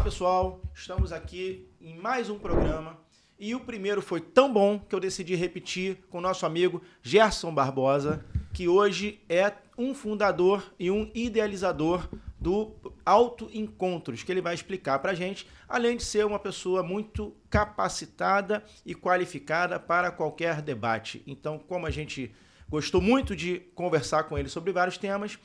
pessoal, estamos aqui em mais um programa e o primeiro foi tão bom que eu decidi repetir com o nosso amigo Gerson Barbosa, que hoje é um fundador e um idealizador do Auto Encontros, que ele vai explicar pra gente, além de ser uma pessoa muito capacitada e qualificada para qualquer debate. Então, como a gente gostou muito de conversar com ele sobre vários temas,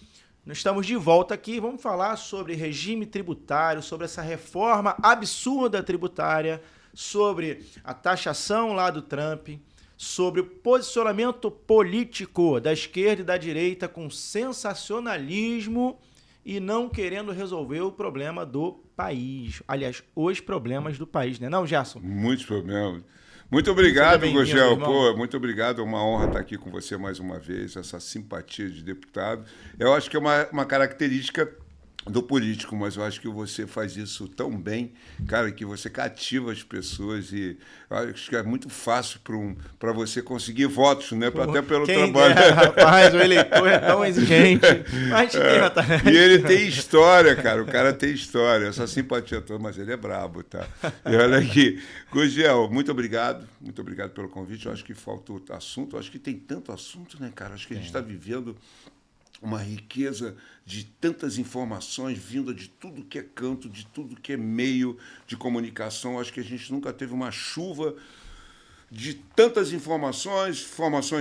nós estamos de volta aqui, vamos falar sobre regime tributário, sobre essa reforma absurda tributária, sobre a taxação lá do Trump, sobre o posicionamento político da esquerda e da direita com sensacionalismo e não querendo resolver o problema do país. Aliás, os problemas do país, né não, Gerson? Muitos problemas. Muito obrigado, Gugel. Pô, muito obrigado. É uma honra estar aqui com você mais uma vez, essa simpatia de deputado. Eu acho que é uma característica do político, mas eu acho que você faz isso tão bem, cara, que você cativa as pessoas e eu acho que é muito fácil para você conseguir votos, né? Até pelo trabalho. Rapaz, o eleitor é tão exigente. Mas e ele tem história, cara. O cara tem história. Essa simpatia toda, mas ele é brabo, tá? E olha aqui. Gugel, muito obrigado. Muito obrigado pelo convite. Eu acho que falta assunto. Eu acho que tem tanto assunto, né, cara? Acho que a gente está vivendo uma riqueza de tantas informações vinda de tudo que é canto, de tudo que é meio de comunicação. Acho que a gente nunca teve uma chuva de tantas informações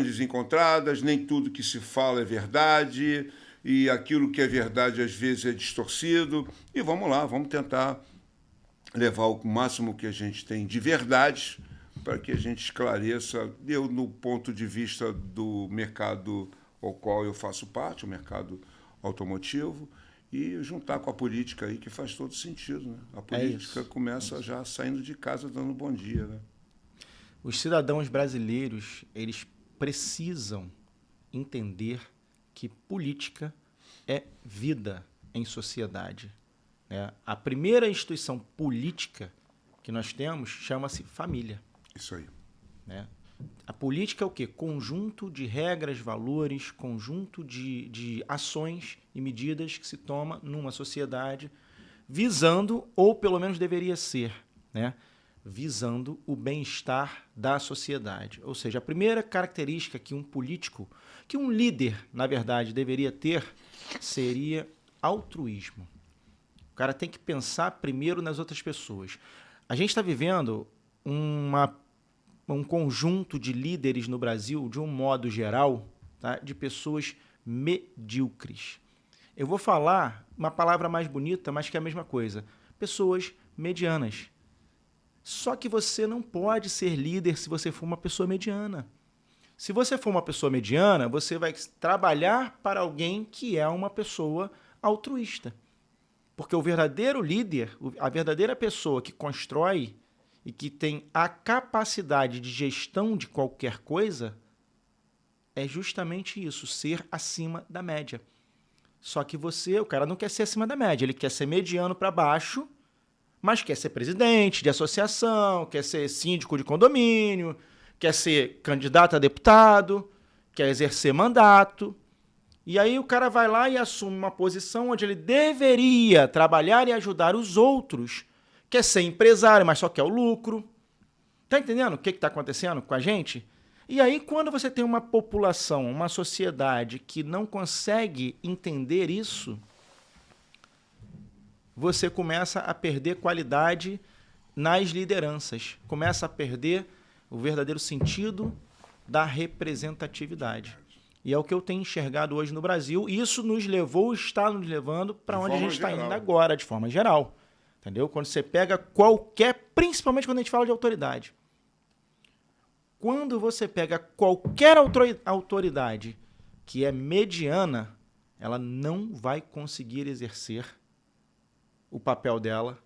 desencontradas, nem tudo que se fala é verdade, e aquilo que é verdade às vezes é distorcido. E vamos lá, vamos tentar levar o máximo que a gente tem de verdade para que a gente esclareça. Eu, no ponto de vista do mercado ao qual eu faço parte, o mercado automotivo, e juntar com a política aí, que faz todo sentido, né? A política começa já saindo de casa dando bom dia, né? Os cidadãos brasileiros, eles precisam entender que política é vida em sociedade, né? A primeira instituição política que nós temos chama-se família. Isso aí. Né? A política é o quê? Conjunto de regras, valores, conjunto de ações e medidas que se toma numa sociedade visando, ou pelo menos deveria ser, né? Visando o bem-estar da sociedade. Ou seja, a primeira característica que um político, que um líder, na verdade, deveria ter, seria altruísmo. O cara tem que pensar primeiro nas outras pessoas. A gente está vivendo um conjunto de líderes no Brasil, de um modo geral, tá? De pessoas medíocres. Eu vou falar uma palavra mais bonita, mas que é a mesma coisa. Pessoas medianas. Só que você não pode ser líder se você for uma pessoa mediana. Se você for uma pessoa mediana, você vai trabalhar para alguém que é uma pessoa altruísta. Porque o verdadeiro líder, a verdadeira pessoa que constrói e que tem a capacidade de gestão de qualquer coisa, é justamente isso, ser acima da média. Só que o cara não quer ser acima da média, ele quer ser mediano para baixo, mas quer ser presidente de associação, quer ser síndico de condomínio, quer ser candidato a deputado, quer exercer mandato. E aí o cara vai lá e assume uma posição onde ele deveria trabalhar e ajudar os outros, quer ser empresário, mas só quer o lucro. Tá entendendo o que está acontecendo com a gente? E aí, quando você tem uma população, uma sociedade que não consegue entender isso, você começa a perder qualidade nas lideranças. Começa a perder o verdadeiro sentido da representatividade. E é o que eu tenho enxergado hoje no Brasil. E isso está nos levando para onde a gente está indo agora, de forma geral. Entendeu? Quando você pega principalmente quando a gente fala de autoridade. Quando você pega qualquer autoridade que é mediana, ela não vai conseguir exercer o papel dela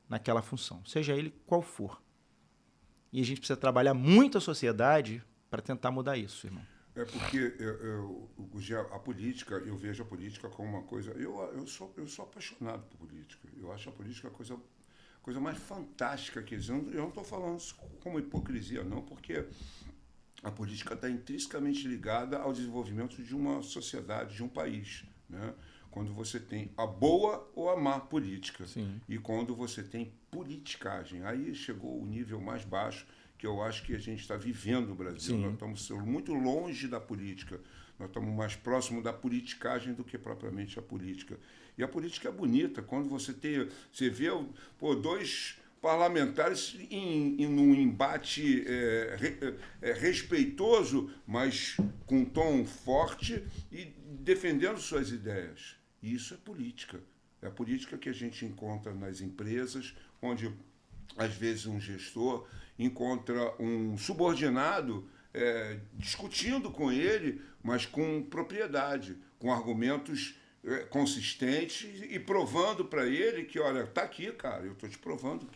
naquela função, seja ele qual for. E a gente precisa trabalhar muito a sociedade para tentar mudar isso, irmão. É porque a política, eu vejo a política como uma coisa... Eu sou apaixonado por política. Eu acho a política a coisa mais fantástica que existe. Eu não estou falando isso como hipocrisia, não, porque a política está intrinsecamente ligada ao desenvolvimento de uma sociedade, de um país, né? quando você tem a boa ou a má política. Sim. E quando você tem politicagem. Aí chegou o nível mais baixo que eu acho que a gente está vivendo no Brasil. Sim. Nós estamos muito longe da política. Nós estamos mais próximos da politicagem do que propriamente a política. E a política é bonita. Quando você vê dois parlamentares num embate respeitoso, mas com tom forte e defendendo suas ideias. E isso é política. É a política que a gente encontra nas empresas, onde, às vezes, um gestor encontra um subordinado discutindo com ele, mas com propriedade, com argumentos consistentes e provando para ele que, olha, tá aqui, cara, eu estou te provando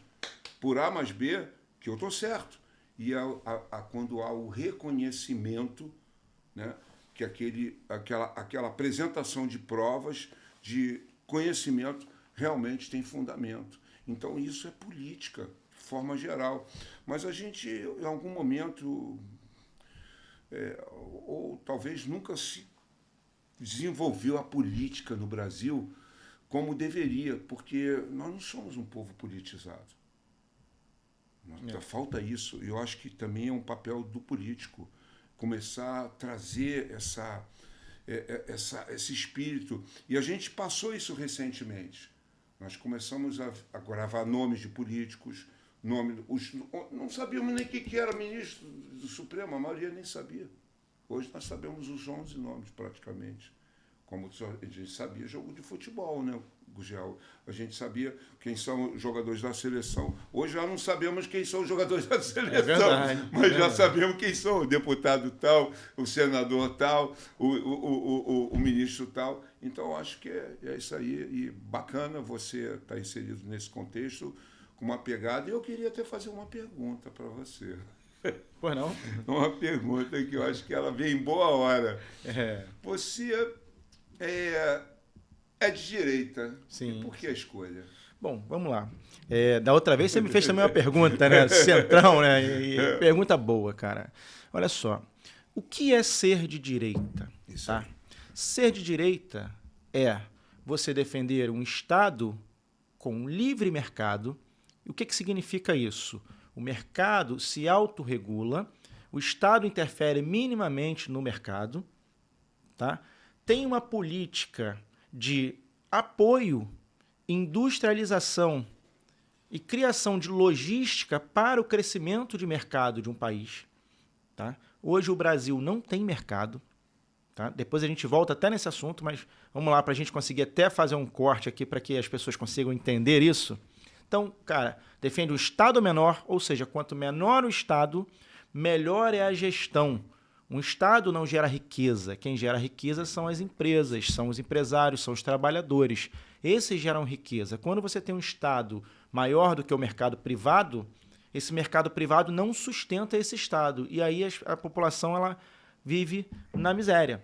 por A mais B que eu estou certo. E quando há o reconhecimento, né, que aquela apresentação de provas, de conhecimento, realmente tem fundamento. Então, isso é política, de forma geral. Mas a gente, em algum momento, ou talvez nunca se desenvolveu a política no Brasil como deveria, porque nós não somos um povo politizado. Falta isso. Eu acho que também é um papel do político começar a trazer esse espírito. E a gente passou isso recentemente. Nós começamos a gravar nomes de políticos, não sabíamos nem o que era ministro do Supremo, a maioria nem sabia. Hoje nós sabemos os 11 nomes, praticamente. Como a gente sabia jogo de futebol, né, Gugel? A gente sabia quem são os jogadores da seleção. Hoje já não sabemos quem são os jogadores da seleção, mas já sabemos quem são o deputado tal, o senador tal, o ministro tal. Então, acho que é isso aí. E bacana você estar inserido nesse contexto com uma pegada. E eu queria até fazer uma pergunta para você. Pois não? Uma pergunta que eu acho que ela vem em boa hora. É. Você é de direita. Sim. E por que a escolha? Bom, vamos lá. Da outra vez você me fez também uma pergunta, né? Centrão, né? Pergunta boa, cara. Olha só. O que é ser de direita? Isso tá? aí. Ser de direita é você defender um Estado com livre mercado. E o que significa isso? O mercado se autorregula, o Estado interfere minimamente no mercado, tá? Tem uma política de apoio, industrialização e criação de logística para o crescimento de mercado de um país. Tá? Hoje o Brasil não tem mercado. Tá? Depois a gente volta até nesse assunto, mas vamos lá para a gente conseguir até fazer um corte aqui para que as pessoas consigam entender isso. Então, cara, defende o Estado menor, ou seja, quanto menor o Estado, melhor é a gestão. Um Estado não gera riqueza. Quem gera riqueza são as empresas, são os empresários, são os trabalhadores. Esses geram riqueza. Quando você tem um Estado maior do que o mercado privado, esse mercado privado não sustenta esse Estado. E aí a população ela vive na miséria.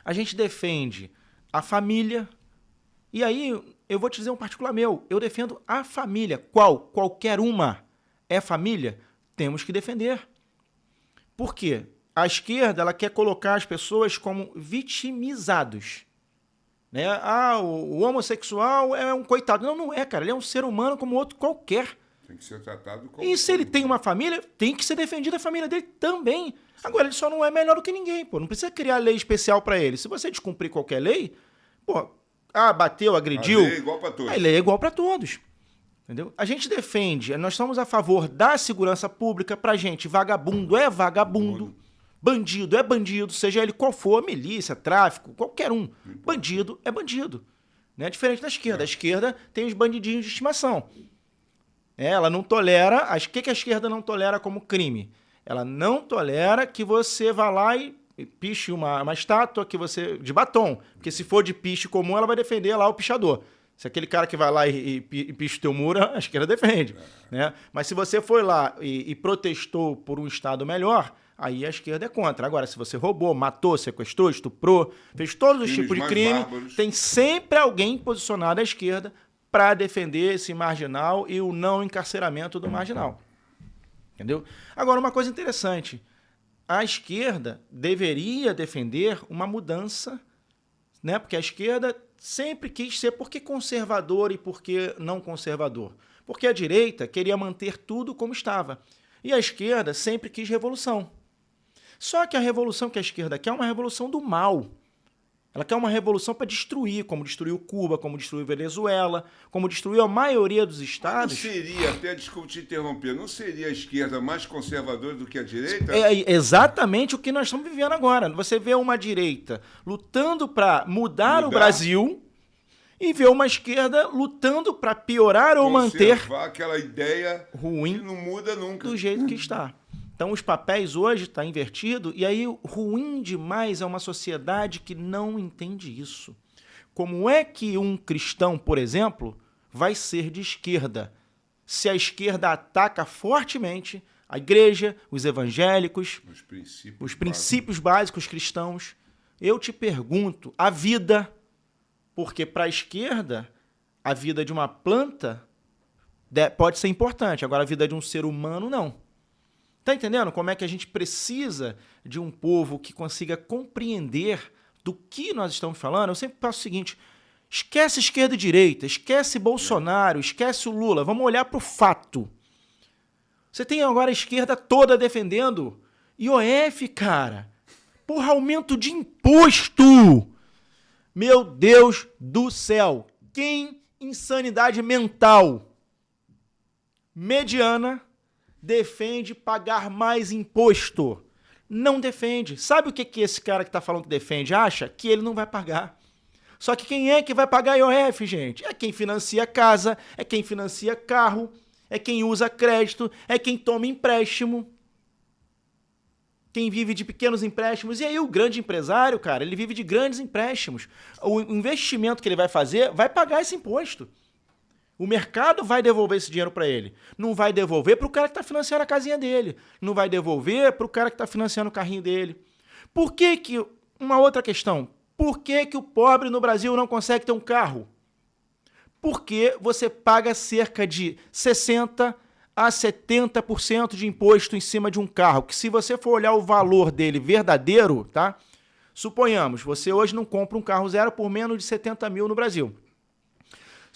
A gente defende a família. E aí eu vou te dizer um particular meu. Eu defendo a família. Qualquer uma é família. Temos que defender. Por quê? A esquerda ela quer colocar as pessoas como vitimizados. Né? O homossexual é um coitado. Não é, cara. Ele é um ser humano como outro qualquer. Tem que ser tratado como... E se ele tem uma família, tem que ser defendida a família dele também. Agora, ele só não é melhor do que ninguém. Pô. Não precisa criar lei especial para ele. Se você descumprir qualquer lei, bateu, agrediu... A lei é igual para todos. A lei é igual para todos. Entendeu? A gente defende, nós estamos a favor da segurança pública. Pra gente, vagabundo é vagabundo. Bandido é bandido, seja ele qual for, milícia, tráfico, qualquer um. Bandido é bandido. Né? Diferente da esquerda. A esquerda tem os bandidinhos de estimação. Ela não tolera... O que a esquerda não tolera como crime? Ela não tolera que você vá lá e piche uma estátua que você, de batom. Porque se for de piche comum, ela vai defender lá o pichador. Se aquele cara que vai lá e picha o teu muro, a esquerda defende. Né? Mas se você foi lá e protestou por um Estado melhor... Aí a esquerda é contra. Agora, se você roubou, matou, sequestrou, estuprou, fez todos os tipos de crime, bárbaros. Tem sempre alguém posicionado à esquerda para defender esse marginal e o não encarceramento do marginal. Entendeu? Agora, uma coisa interessante. A esquerda deveria defender uma mudança né? Porque a esquerda sempre quis ser por que conservador e por que não conservador? Porque a direita queria manter tudo como estava. E a esquerda sempre quis revolução. Só que a revolução que a esquerda quer é uma revolução do mal. Ela quer uma revolução para destruir, como destruiu Cuba, como destruiu Venezuela, como destruiu a maioria dos estados. Não seria, até desculpe te interromper, não seria a esquerda mais conservadora do que a direita? É exatamente o que nós estamos vivendo agora. Você vê uma direita lutando para mudar o Brasil e vê uma esquerda lutando para piorar ou manter aquela ideia ruim que não muda nunca. Do jeito que está. Então, os papéis hoje estão invertidos, e aí ruim demais é uma sociedade que não entende isso. Como é que um cristão, por exemplo, vai ser de esquerda se a esquerda ataca fortemente a igreja, os evangélicos, os princípios básicos cristãos? Eu te pergunto, a vida, porque para a esquerda, a vida de uma planta pode ser importante, agora a vida de um ser humano não. Tá entendendo como é que a gente precisa de um povo que consiga compreender do que nós estamos falando? Eu sempre faço o seguinte, esquece esquerda e direita, esquece Bolsonaro, esquece o Lula, vamos olhar para o fato. Você tem agora a esquerda toda defendendo IOF, cara. Porra, aumento de imposto. Meu Deus do céu. Quem insanidade mental mediana defende pagar mais imposto? Não defende. Sabe o que esse cara que está falando que defende acha? Que ele não vai pagar. Só que quem é que vai pagar IOF, gente? É quem financia casa, é quem financia carro, é quem usa crédito, é quem toma empréstimo, quem vive de pequenos empréstimos. E aí o grande empresário, cara, ele vive de grandes empréstimos. O investimento que ele vai fazer vai pagar esse imposto. O mercado vai devolver esse dinheiro para ele. Não vai devolver para o cara que está financiando a casinha dele. Não vai devolver para o cara que está financiando o carrinho dele. Por que que... Uma outra questão. Por que que o pobre no Brasil não consegue ter um carro? Porque você paga cerca de 60% a 70% de imposto em cima de um carro. Que se você for olhar o valor dele verdadeiro, tá? Suponhamos, você hoje não compra um carro zero por menos de 70 mil no Brasil.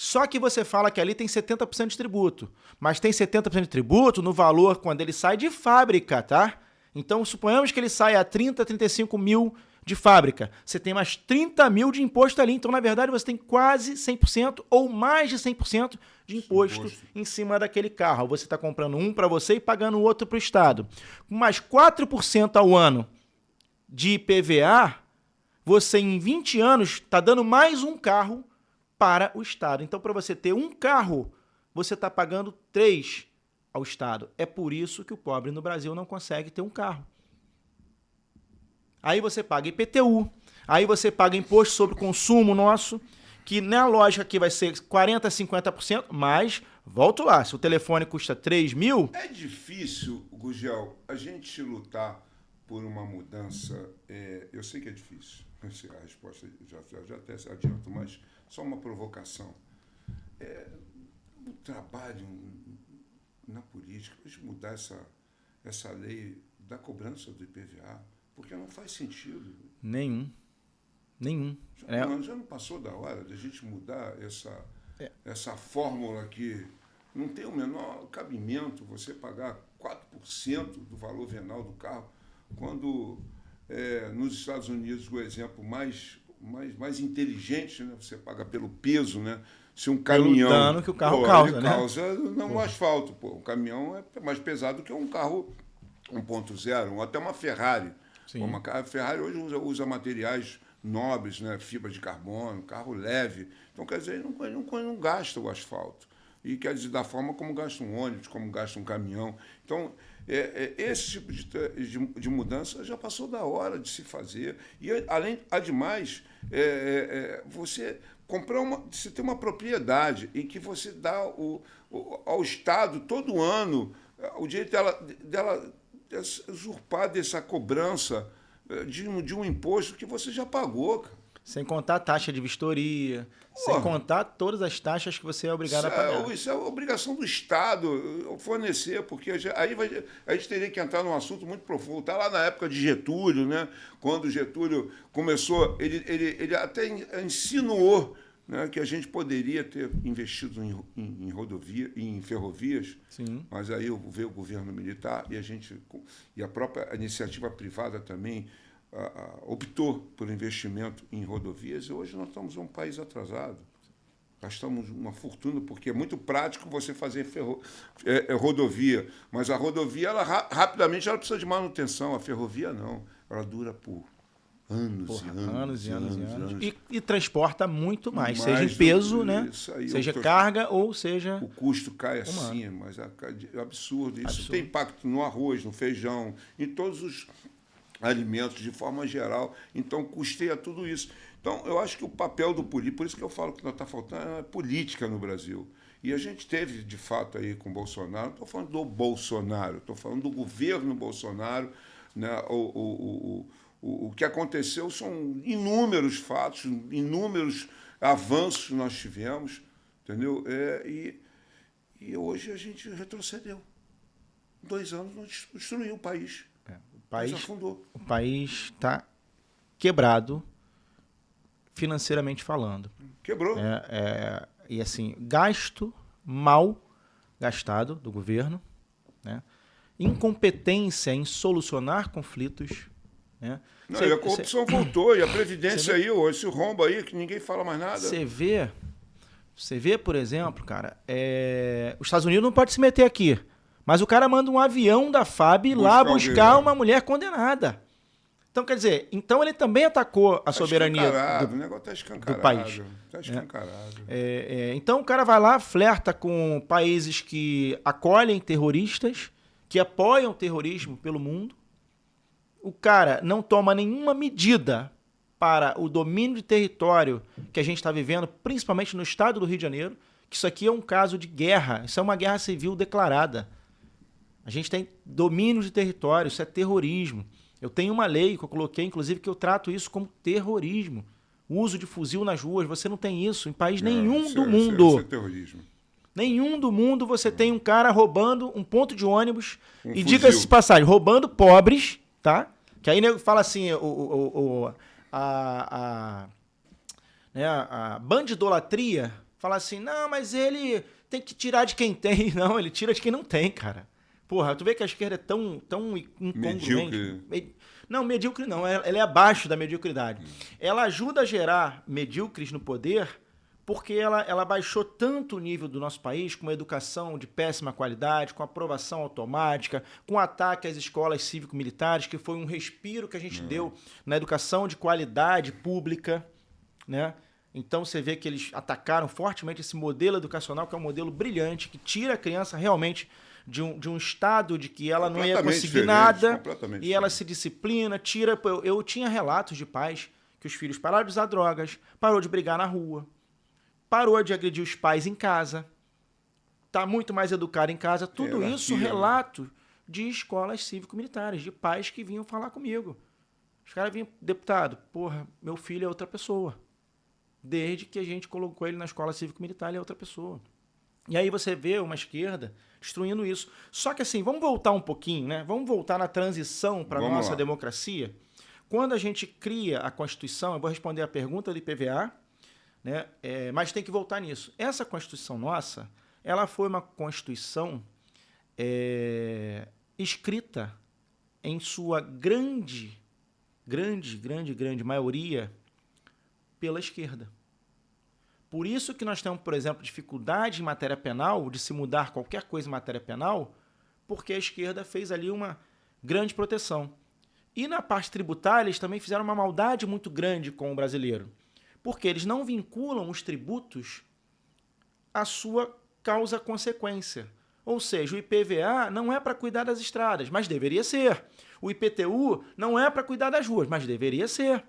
Só que você fala que ali tem 70% de tributo, mas tem 70% de tributo no valor quando ele sai de fábrica, tá? Então, suponhamos que ele sai a 30, 35 mil de fábrica. Você tem mais 30 mil de imposto ali. Então, na verdade, você tem quase 100% ou mais de 100% de imposto em cima daquele carro. Você está comprando um para você e pagando o outro para o Estado. Com mais 4% ao ano de IPVA, você em 20 anos está dando mais um carro para o Estado. Então, para você ter um carro, você está pagando 3 ao Estado. É por isso que o pobre no Brasil não consegue ter um carro. Aí você paga IPTU, aí você paga imposto sobre o consumo nosso, que na lógica aqui vai ser 40%, 50%, mas, volto lá, se o telefone custa 3 mil... É difícil, Gugel, a gente lutar por uma mudança, eu sei que é difícil, a resposta já até adianto, mas só uma provocação. O trabalho na política, a gente mudar essa lei da cobrança do IPVA, porque não faz sentido. Nenhum. Já não passou da hora de a gente mudar essa fórmula que não tem o menor cabimento você pagar 4% do valor venal do carro, quando nos Estados Unidos o exemplo mais inteligente, né? Você paga pelo peso, né? Se um caminhão... Pelo dano que o carro causa, né? Causa no asfalto. Pô. Um caminhão é mais pesado que um carro 1.0, ou até uma Ferrari. A Ferrari hoje usa materiais nobres, né? Fibra de carbono, carro leve. Então, quer dizer, não gasta o asfalto. E quer dizer, da forma como gasta um ônibus, como gasta um caminhão. Então, esse tipo de mudança já passou da hora de se fazer. E, ademais, você você tem uma propriedade em que você dá ao Estado, todo ano, o direito dela usurpar dessa cobrança de um imposto que você já pagou. Sem contar a taxa de vistoria, sem contar todas as taxas que você é obrigado a pagar. Isso é obrigação do Estado fornecer, porque a gente teria que entrar num assunto muito profundo. Está lá na época de Getúlio, né? Quando Getúlio começou, ele até insinuou, né, que a gente poderia ter investido em rodovia, em ferrovias, Sim. mas aí veio o governo militar e a própria iniciativa privada também optou por investimento em rodovias, e hoje nós estamos um país atrasado. Gastamos uma fortuna, porque é muito prático você fazer rodovia, mas a rodovia, rapidamente, ela precisa de manutenção, a ferrovia não, ela dura por anos e anos. E transporta muito mais, seja em peso, né? Seja carga ou seja... O custo cai assim, mas é absurdo. Isso tem impacto no arroz, no feijão, em todos os alimentos de forma geral, então custeia tudo isso. Então, eu acho que o papel do político, por isso que eu falo que não está faltando é política no Brasil. E a gente teve, de fato, aí com o Bolsonaro, não estou falando do Bolsonaro, estou falando do governo Bolsonaro, né? O que aconteceu são inúmeros fatos, inúmeros avanços que nós tivemos, entendeu? E hoje a gente retrocedeu. Em 2 anos nós destruiu o país. O país está quebrado, financeiramente falando. Quebrou. E assim, gasto mal gastado do governo, né? Incompetência em solucionar conflitos. Né? Não, e a corrupção voltou, e a Previdência aí, esse rombo aí, que ninguém fala mais nada. Você vê, por exemplo, cara, os Estados Unidos não pode se meter aqui. Mas o cara manda um avião da FAB lá buscar uma mulher condenada. Então, quer dizer, ele também atacou a soberania o negócio tá escancarado, do país. Está escancarado. Então o cara vai lá, flerta com países que acolhem terroristas, que apoiam o terrorismo pelo mundo. O cara não toma nenhuma medida para o domínio de território que a gente está vivendo, principalmente no estado do Rio de Janeiro, que isso aqui é um caso de guerra, isso é uma guerra civil declarada. A gente tem domínio de território, isso é terrorismo. Eu tenho uma lei que eu coloquei, inclusive, que eu trato isso como terrorismo. O uso de fuzil nas ruas, você não tem isso em país nenhum do mundo. Isso é terrorismo. Nenhum do mundo você tem um cara roubando um ponto de ônibus, e diga-se de passagem, roubando pobres, tá? Que aí nego fala assim, a bandidolatria fala assim, não, mas ele tem que tirar de quem tem. Não, ele tira de quem não tem, cara. Porra, tu vê que a esquerda é tão incongruente. Não, medíocre não, ela é abaixo da mediocridade. Ela ajuda a gerar medíocres no poder porque ela baixou tanto o nível do nosso país com uma educação de péssima qualidade, com aprovação automática, com ataque às escolas cívico-militares, que foi um respiro que a gente deu na educação de qualidade pública, né? Então você vê que eles atacaram fortemente esse modelo educacional, que é um modelo brilhante, que tira a criança realmente de um estado de que ela não ia conseguir nada, e ela se disciplina, tira... Eu tinha relatos de pais que os filhos pararam de usar drogas, parou de brigar na rua, parou de agredir os pais em casa, está muito mais educado em casa. Tudo isso relato de escolas cívico-militares, de pais que vinham falar comigo. Os caras vinham, deputado, porra, meu filho é outra pessoa. Desde que a gente colocou ele na escola cívico-militar, ele é outra pessoa. E aí você vê uma esquerda destruindo isso. Só que assim, vamos voltar um pouquinho, né? Vamos voltar na transição para a nossa democracia. Quando a gente cria a Constituição, eu vou responder a pergunta do IPVA, né? Mas tem que voltar nisso. Essa Constituição nossa, ela foi uma Constituição escrita em sua grande maioria pela esquerda. Por isso que nós temos, por exemplo, dificuldade em matéria penal, de se mudar qualquer coisa em matéria penal, porque a esquerda fez ali uma grande proteção. E na parte tributária, eles também fizeram uma maldade muito grande com o brasileiro, porque eles não vinculam os tributos à sua causa-consequência. Ou seja, o IPVA não é para cuidar das estradas, mas deveria ser. O IPTU não é para cuidar das ruas, mas deveria ser.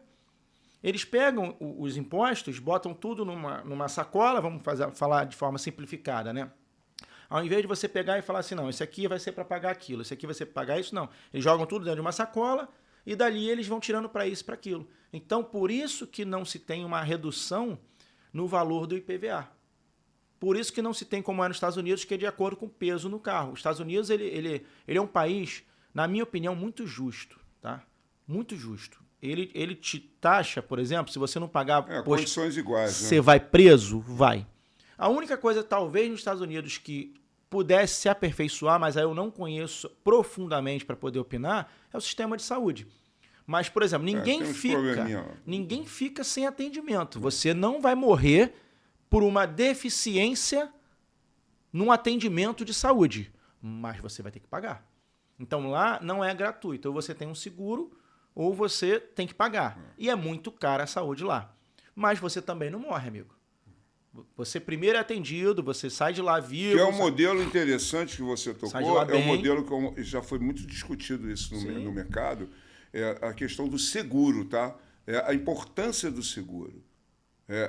Eles pegam os impostos, botam tudo numa sacola, vamos falar de forma simplificada, né? Ao invés de você pegar e falar assim, não, esse aqui vai ser para pagar aquilo, esse aqui vai ser para pagar isso, não. Eles jogam tudo dentro de uma sacola, e dali eles vão tirando para isso, para aquilo. Então, por isso que não se tem uma redução no valor do IPVA. Por isso que não se tem, como é nos Estados Unidos, que é de acordo com o peso no carro. Os Estados Unidos ele é um país, na minha opinião, muito justo. Tá? Muito justo. Ele te taxa, por exemplo, se você não pagar... condições iguais. Você né? vai preso? Vai. A única coisa, talvez, nos Estados Unidos que pudesse se aperfeiçoar, mas aí eu não conheço profundamente para poder opinar, é o sistema de saúde. Mas, por exemplo, ninguém fica sem atendimento. Você não vai morrer por uma deficiência num atendimento de saúde, mas você vai ter que pagar. Então lá não é gratuito. Ou você tem um seguro ou você tem que pagar. E é muito cara a saúde lá. Mas você também não morre, amigo. Você primeiro é atendido, você sai de lá vivo. Que é um modelo interessante que você tocou, é um modelo que já foi muito discutido isso no mercado, é a questão do seguro, tá? É a importância do seguro.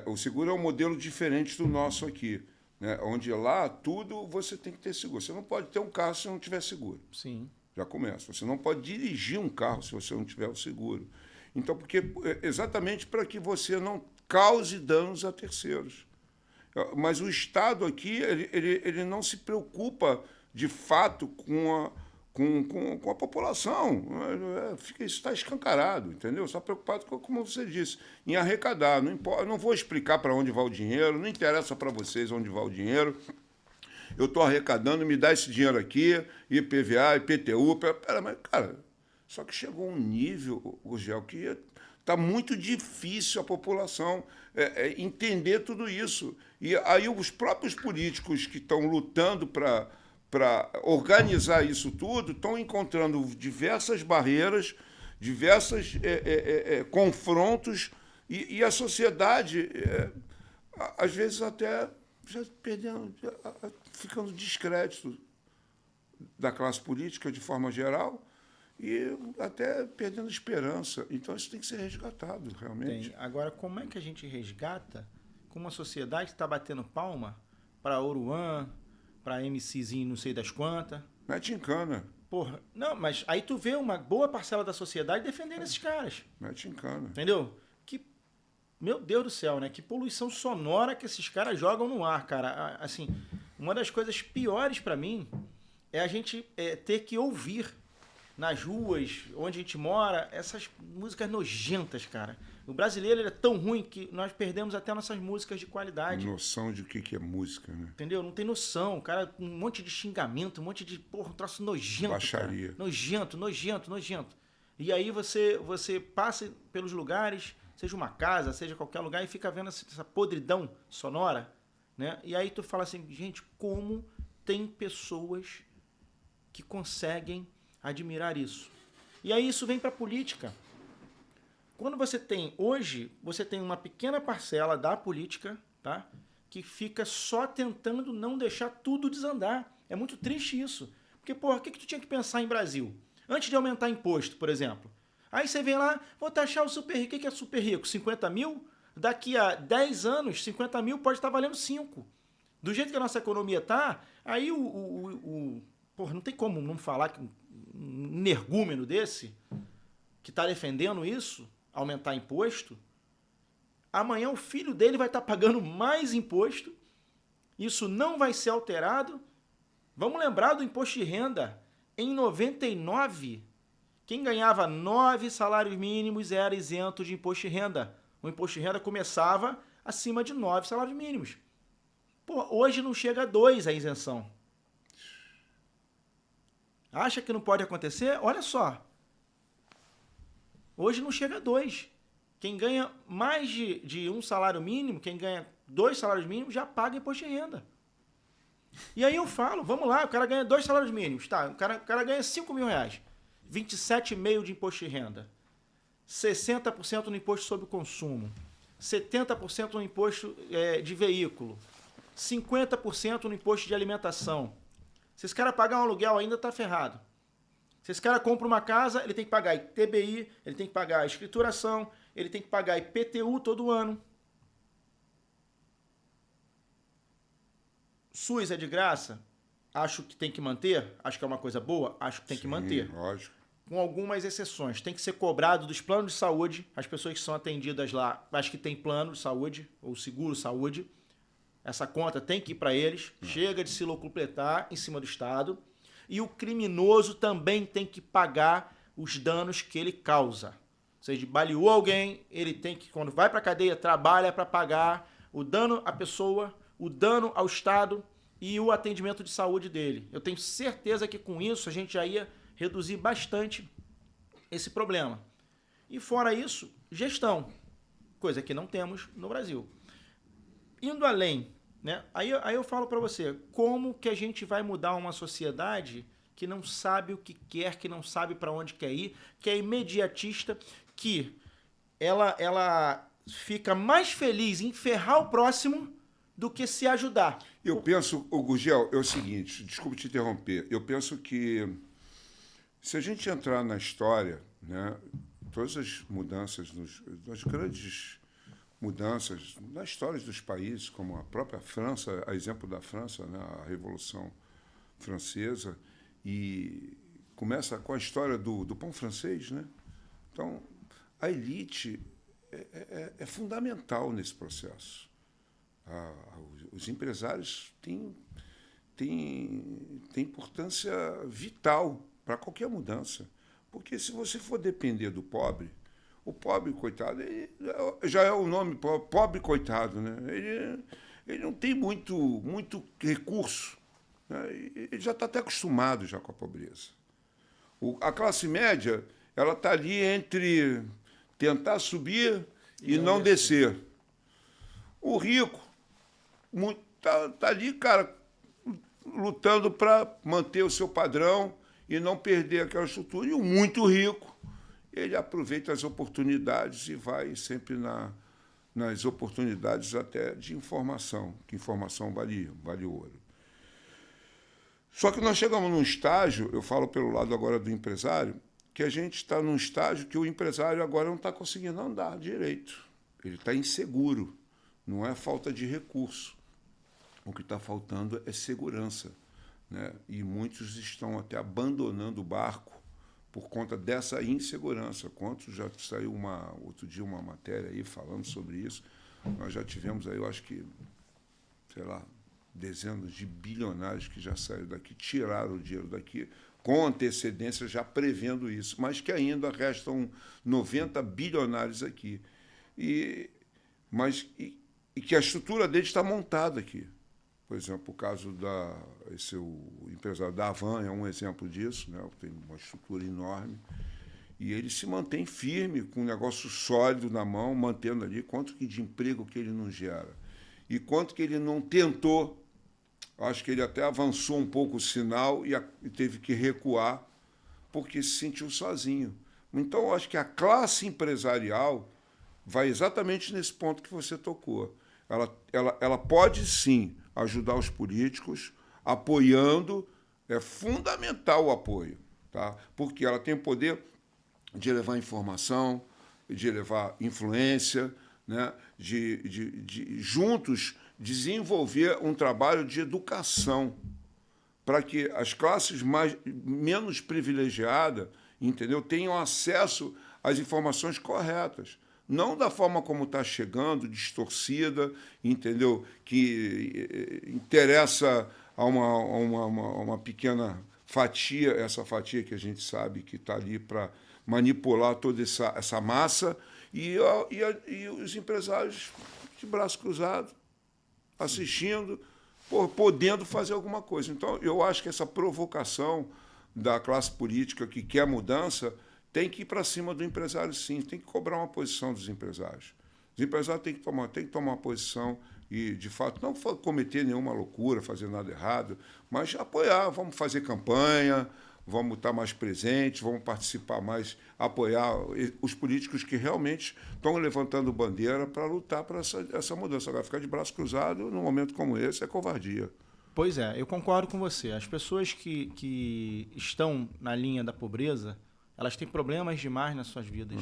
O seguro é um modelo diferente do nosso aqui, né? Onde lá tudo você tem que ter seguro. Você não pode ter um carro se não tiver seguro. Sim. Já começa. Você não pode dirigir um carro se você não tiver o seguro. Então, exatamente para que você não cause danos a terceiros. Mas o Estado aqui, ele não se preocupa, de fato, com a população. Isso está escancarado, entendeu? Está preocupado, como você disse, em arrecadar. Não importa, eu não vou explicar para onde vai o dinheiro, não interessa para vocês onde vai o dinheiro. Eu estou arrecadando, me dá esse dinheiro aqui, IPVA, IPTU. Mas, cara, só que chegou um nível, Gurgel, que está muito difícil a população entender tudo isso. E aí os próprios políticos que estão lutando para organizar isso tudo estão encontrando diversas barreiras, diversos confrontos, e a sociedade, às vezes, até já ficando descrédito da classe política de forma geral e até perdendo esperança. Então isso tem que ser resgatado, realmente. Tem. Agora, como é que a gente resgata com uma sociedade que está batendo palma para Oruan, para MCzinho não sei das quantas? Mete em cana. Porra, não, mas aí tu vê uma boa parcela da sociedade defendendo esses caras. Mete em cana. Entendeu? Meu Deus do céu, né? Que poluição sonora que esses caras jogam no ar, cara. Assim, uma das coisas piores para mim é a gente ter que ouvir nas ruas onde a gente mora essas músicas nojentas, cara. O brasileiro ele é tão ruim que nós perdemos até nossas músicas de qualidade. Noção de o que é música, né? Entendeu? Não tem noção. Cara, um monte de xingamento, um monte de, um troço nojento. Baixaria. Cara. Nojento. E aí você passa pelos lugares, seja uma casa, seja qualquer lugar, e fica vendo essa podridão sonora, né? E aí tu fala assim, gente, como tem pessoas que conseguem admirar isso? E aí isso vem para a política. Quando você tem uma pequena parcela da política, tá? Que fica só tentando não deixar tudo desandar. É muito triste isso. Porque, porra, o que tu tinha que pensar em Brasil? Antes de aumentar imposto, por exemplo. Aí você vem lá, vou taxar o super rico. O que é super rico? 50 mil? Daqui a 10 anos, 50 mil pode estar valendo 5. Do jeito que a nossa economia tá, aí porra, não tem como não falar que um energúmeno desse, que está defendendo isso, aumentar imposto, amanhã o filho dele vai estar pagando mais imposto, isso não vai ser alterado. Vamos lembrar do imposto de renda. Em 99, quem ganhava 9 salários mínimos era isento de imposto de renda. O imposto de renda começava acima de 9 salários mínimos. Pô, hoje não chega a 2 a isenção. Acha que não pode acontecer? Olha só. Hoje não chega a 2. Quem ganha mais de um salário mínimo, quem ganha 2 salários mínimos, já paga imposto de renda. E aí eu falo, vamos lá, o cara ganha 2 salários mínimos, tá? O cara ganha 5 mil reais. 27,5% de imposto de renda. 60% no imposto sobre o consumo. 70% no imposto de veículo. 50% no imposto de alimentação. Se esse cara pagar um aluguel ainda, tá ferrado. Se esse cara compra uma casa, ele tem que pagar ITBI, ele tem que pagar escrituração, ele tem que pagar IPTU todo ano. SUS é de graça? Acho que tem que manter. Acho que é uma coisa boa. Acho que tem que manter. Lógico. com algumas exceções. Tem que ser cobrado dos planos de saúde, as pessoas que são atendidas lá, acho que tem plano de saúde, ou seguro saúde, essa conta tem que ir para eles, chega de se locupletar em cima do Estado, e o criminoso também tem que pagar os danos que ele causa. Ou seja, baleou alguém, ele tem que, quando vai para a cadeia, trabalha para pagar o dano à pessoa, o dano ao Estado e o atendimento de saúde dele. Eu tenho certeza que com isso a gente já ia reduzir bastante esse problema. E fora isso, gestão, coisa que não temos no Brasil. Indo além, né? Aí eu falo para você, como que a gente vai mudar uma sociedade que não sabe o que quer, que não sabe para onde quer ir, que é imediatista, que ela fica mais feliz em ferrar o próximo do que se ajudar. Eu penso, Gugel, é o seguinte, desculpe te interromper, eu penso que se a gente entrar na história, né, todas as mudanças, nas grandes mudanças na história dos países, como a própria França, a exemplo da França, né, a Revolução Francesa, e começa com a história do pão francês, né? Então, a elite é fundamental nesse processo. Os empresários têm importância vital para qualquer mudança. Porque se você for depender do pobre, o pobre, coitado, já é o nome, pobre, coitado, né? Ele não tem muito recurso, né? Ele já está até acostumado já com a pobreza. A classe média, ela está ali entre tentar subir e não descer. O rico está ali, cara, lutando para manter o seu padrão e não perder aquela estrutura. E o muito rico, ele aproveita as oportunidades e vai sempre nas oportunidades até de informação, que informação vale ouro. Só que nós chegamos num estágio, eu falo pelo lado agora do empresário, que a gente está num estágio que o empresário agora não está conseguindo andar direito. Ele está inseguro, não é falta de recurso. O que está faltando é segurança, né? E muitos estão até abandonando o barco por conta dessa insegurança. Quanto já saiu outro dia uma matéria aí falando sobre isso. Nós já tivemos aí, eu acho que, sei lá, dezenas de bilionários que já saíram daqui, tiraram o dinheiro daqui, com antecedência, já prevendo isso, mas que ainda restam 90 bilionários aqui. E que a estrutura deles está montada aqui. Por exemplo, o caso o empresário da Havan é um exemplo disso, né? Tem uma estrutura enorme. E ele se mantém firme, com um negócio sólido na mão, mantendo ali quanto de emprego que ele não gera. E quanto que ele não tentou. Acho que ele até avançou um pouco o sinal e teve que recuar, porque se sentiu sozinho. Então, eu acho que a classe empresarial vai exatamente nesse ponto que você tocou. Ela pode, sim, ajudar os políticos, apoiando, é fundamental o apoio, tá? Porque ela tem o poder de levar informação, de levar influência, né? de juntos desenvolver um trabalho de educação para que as classes menos privilegiadas, entendeu, tenham acesso às informações corretas. Não da forma como está chegando, distorcida, entendeu? Que interessa a uma pequena fatia, essa fatia que a gente sabe que está ali para manipular toda essa massa, e os empresários de braço cruzado, assistindo, podendo fazer alguma coisa. Então, eu acho que essa provocação da classe política que quer mudança tem que ir para cima do empresário, sim, tem que cobrar uma posição dos empresários. Os empresários têm que tomar uma posição e, de fato, não cometer nenhuma loucura, fazer nada errado, mas apoiar, vamos fazer campanha, vamos estar mais presentes, vamos participar mais, apoiar os políticos que realmente estão levantando bandeira para lutar por essa mudança. Agora, ficar de braço cruzado num momento como esse é covardia. Pois é, eu concordo com você. As pessoas que estão na linha da pobreza, elas têm problemas demais nas suas vidas.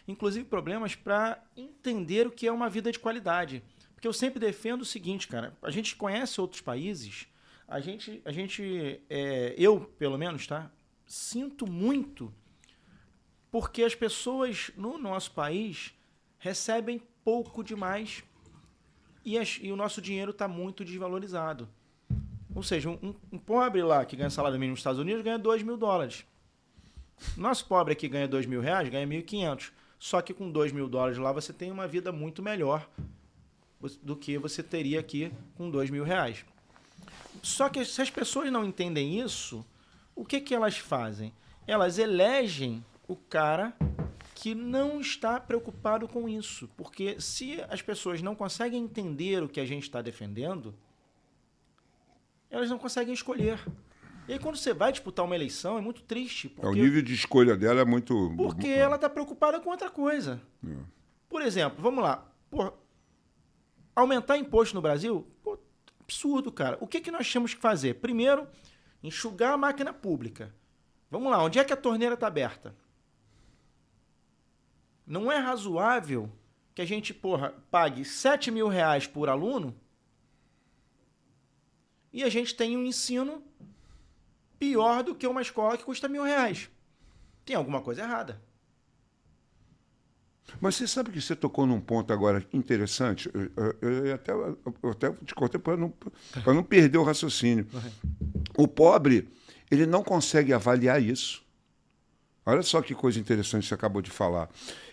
Inclusive problemas para entender o que é uma vida de qualidade. Porque eu sempre defendo o seguinte, cara, a gente conhece outros países, eu, pelo menos, tá, sinto muito Porque as pessoas no nosso país recebem pouco demais e o nosso dinheiro está muito desvalorizado. Ou seja, um pobre lá que ganha salário mínimo nos Estados Unidos ganha $2.000. Nosso pobre aqui ganha R$2.000, ganha 1.500. Só que com $2.000 lá você tem uma vida muito melhor do que você teria aqui com R$2.000. Só que se as pessoas não entendem isso, o que elas fazem? Elas elegem o cara que não está preocupado com isso. Porque se as pessoas não conseguem entender o que a gente está defendendo, elas não conseguem escolher. E aí, quando você vai disputar uma eleição, é muito triste. Porque, O nível de escolha dela é muito... porque ela está preocupada com outra coisa. Por exemplo, vamos lá. Pô, aumentar imposto no Brasil? Pô, absurdo, cara. O que nós temos que fazer? Primeiro, enxugar a máquina pública. Vamos lá, onde é que a torneira está aberta? Não é razoável que a gente, pague R$7.000 por aluno e a gente tenha um ensino pior do que uma escola que custa R$1.000. Tem alguma coisa errada. Mas você sabe que você tocou num ponto agora interessante? Eu até te contei para não perder o raciocínio. O pobre, ele não consegue avaliar isso. Olha só que coisa interessante você acabou de falar.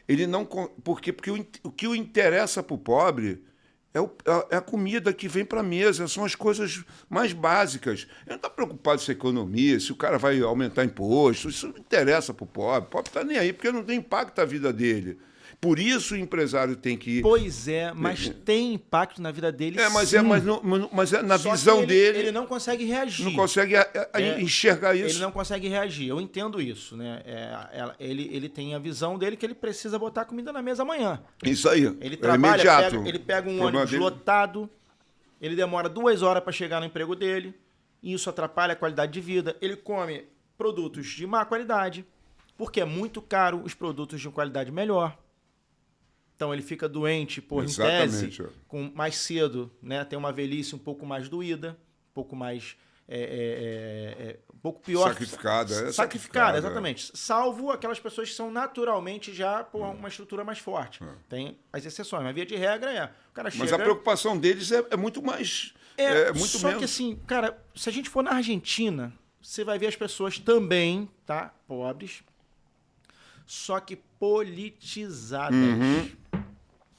Ele não, porque o que o interessa para o pobre é a comida que vem para a mesa, são as coisas mais básicas. Ele não está preocupado se é economia, se o cara vai aumentar imposto, isso não interessa para o pobre. O pobre está nem aí, porque não tem impacto na vida dele. Por isso o empresário tem que... Pois é, mas tem impacto na vida dele, mas sim. Mas na Só visão que dele... Ele não consegue reagir. Não consegue enxergar isso. Ele não consegue reagir. Eu entendo isso, né? Ele tem a visão dele que ele precisa botar comida na mesa amanhã. Isso aí. Ele é trabalha, imediato. ele pega um ônibus lotado, ele demora 2 horas para chegar no emprego dele, e isso atrapalha a qualidade de vida. Ele come produtos de má qualidade, porque é muito caro os produtos de qualidade melhor. Então ele fica doente, em tese, mais cedo, né? Tem uma velhice um pouco mais doída, um pouco mais... um pouco pior. Sacrificada, exatamente. Salvo aquelas pessoas que são naturalmente já por uma estrutura mais forte. Tem as exceções, mas via de regra o cara chega... Mas a preocupação deles é muito mais... muito só menos. que assim, cara, se a gente for na Argentina, você vai ver as pessoas também, tá? Pobres, só que politizadas.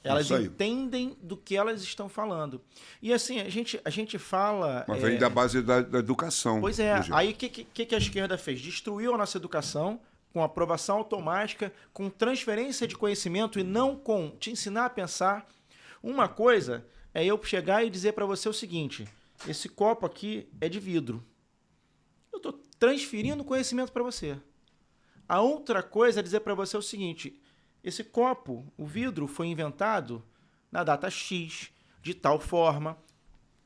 Elas entendem do que elas estão falando. E assim, a gente fala... Mas vem da base da educação. Pois é. Aí o que a esquerda fez? Destruiu a nossa educação com aprovação automática, com transferência de conhecimento e não com te ensinar a pensar. Uma coisa é eu chegar e dizer para você o seguinte: esse copo aqui é de vidro. Eu estou transferindo conhecimento para você. A outra coisa é dizer para você o seguinte: esse copo, o vidro, foi inventado na data X, de tal forma,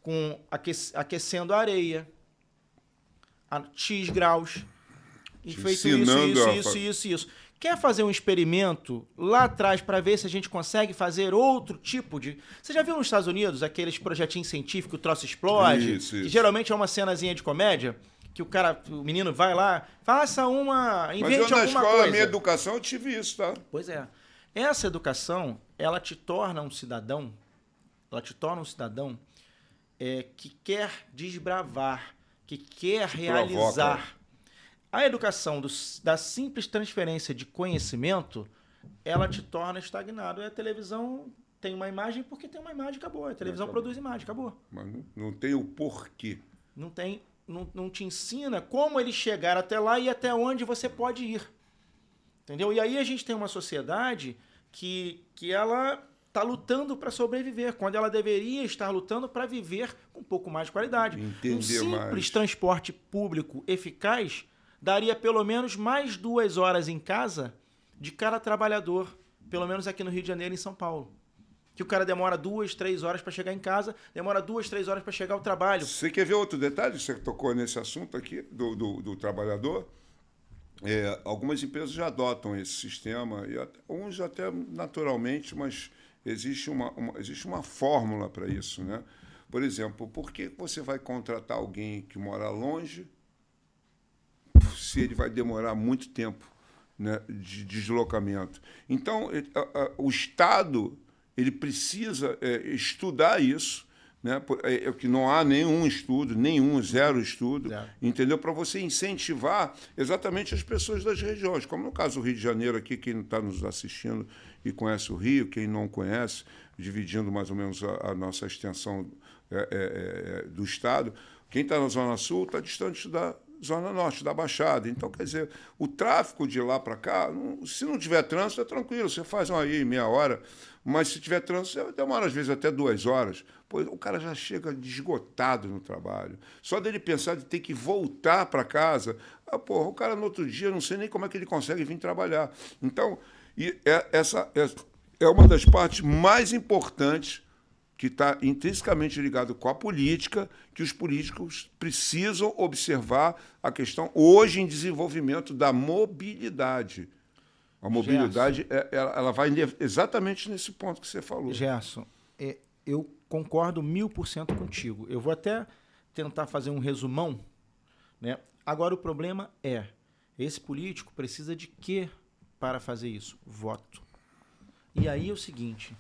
com aquecendo a areia a X graus, e feito isso. Quer fazer um experimento lá atrás para ver se a gente consegue fazer outro tipo de... Você já viu nos Estados Unidos aqueles projetinhos científicos, o troço explode, que geralmente é uma cenazinha de comédia? Que o menino vai lá, faça invente alguma coisa. Mas eu na escola, minha educação, eu tive isso, tá? Pois é. Essa educação, ela te torna um cidadão, que quer desbravar, que quer realizar. Provoca. A educação da simples transferência de conhecimento, ela te torna estagnado. E a televisão tem uma imagem porque tem uma imagem, acabou. A televisão produz imagem, acabou. Mas não tem o porquê. Não te ensina como ele chegar até lá e até onde você pode ir. Entendeu? E aí a gente tem uma sociedade que ela está lutando para sobreviver, quando ela deveria estar lutando para viver com um pouco mais de qualidade. Entender um simples mais. Transporte público eficaz daria pelo menos mais 2 horas em casa de cada trabalhador, pelo menos aqui no Rio de Janeiro e em São Paulo. Que o cara demora 2, 3 horas para chegar em casa, demora 2, 3 horas para chegar ao trabalho. Você quer ver outro detalhe? Você tocou nesse assunto aqui do trabalhador? Algumas empresas já adotam esse sistema, e uns até naturalmente, mas existe uma fórmula para isso, né? Por exemplo, por que você vai contratar alguém que mora longe se ele vai demorar muito tempo né, de deslocamento. Então, o Estado ele precisa estudar isso, né, que não há nenhum estudo, zero estudo, entendeu? Para você incentivar exatamente as pessoas das regiões, como no caso do Rio de Janeiro aqui, quem está nos assistindo e conhece o Rio, quem não conhece, dividindo mais ou menos a nossa extensão do Estado, quem está na Zona Sul está distante da Zona Norte, da Baixada. Então, quer dizer, o tráfego de lá para cá, se não tiver trânsito, é tranquilo, você faz aí meia hora, mas se tiver trânsito, demora às vezes até 2 horas. Pois o cara já chega esgotado no trabalho. Só dele pensar de ter que voltar para casa, o cara no outro dia, não sei nem como é que ele consegue vir trabalhar. Então, essa é uma das partes mais importantes que está intrinsecamente ligado com a política, que os políticos precisam observar a questão hoje em desenvolvimento da mobilidade. A mobilidade ela vai exatamente nesse ponto que você falou. Gerson, eu concordo 1000% contigo. Eu vou até tentar fazer um resumão, né? Agora, o problema esse político precisa de quê para fazer isso? Voto. E aí é o seguinte,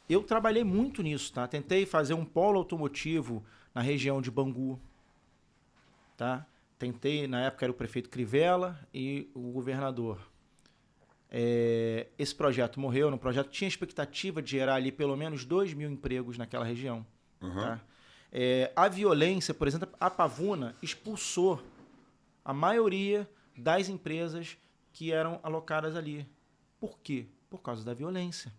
eu trabalhei muito nisso, tá? Tentei fazer um polo automotivo na região de Bangu, tá? Tentei, na época era o prefeito Crivella e o governador. Esse projeto morreu, no projeto tinha expectativa de gerar ali pelo menos 2.000 empregos naquela região. Uhum. Tá? A violência, por exemplo, a Pavuna expulsou a maioria das empresas que eram alocadas ali. Por quê? Por causa da violência.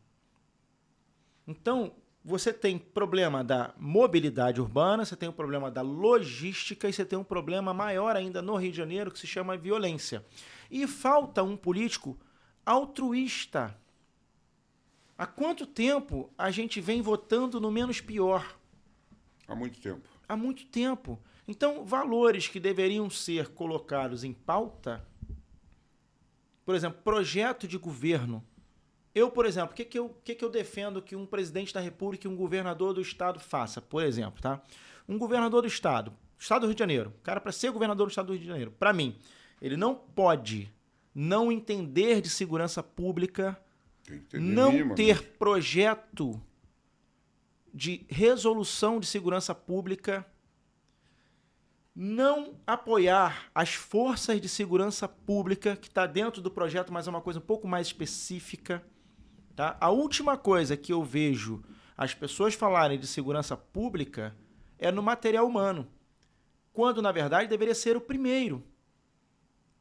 Então, você tem problema da mobilidade urbana, você tem o problema da logística e você tem um problema maior ainda no Rio de Janeiro que se chama violência. E falta um político altruísta. Há quanto tempo a gente vem votando no menos pior? Há muito tempo. Há muito tempo. Então, valores que deveriam ser colocados em pauta, por exemplo, projeto de governo. Eu, por exemplo, o que eu defendo que um presidente da República e um governador do Estado faça? Por exemplo, tá? Um governador do Estado do Rio de Janeiro, o cara para ser governador do Estado do Rio de Janeiro, para mim, ele não pode não entender de segurança pública, não ter projeto de resolução de segurança pública, não apoiar as forças de segurança pública, que está dentro do projeto, mas é uma coisa um pouco mais específica. Tá? A última coisa que eu vejo as pessoas falarem de segurança pública é no material humano, quando, na verdade, deveria ser o primeiro.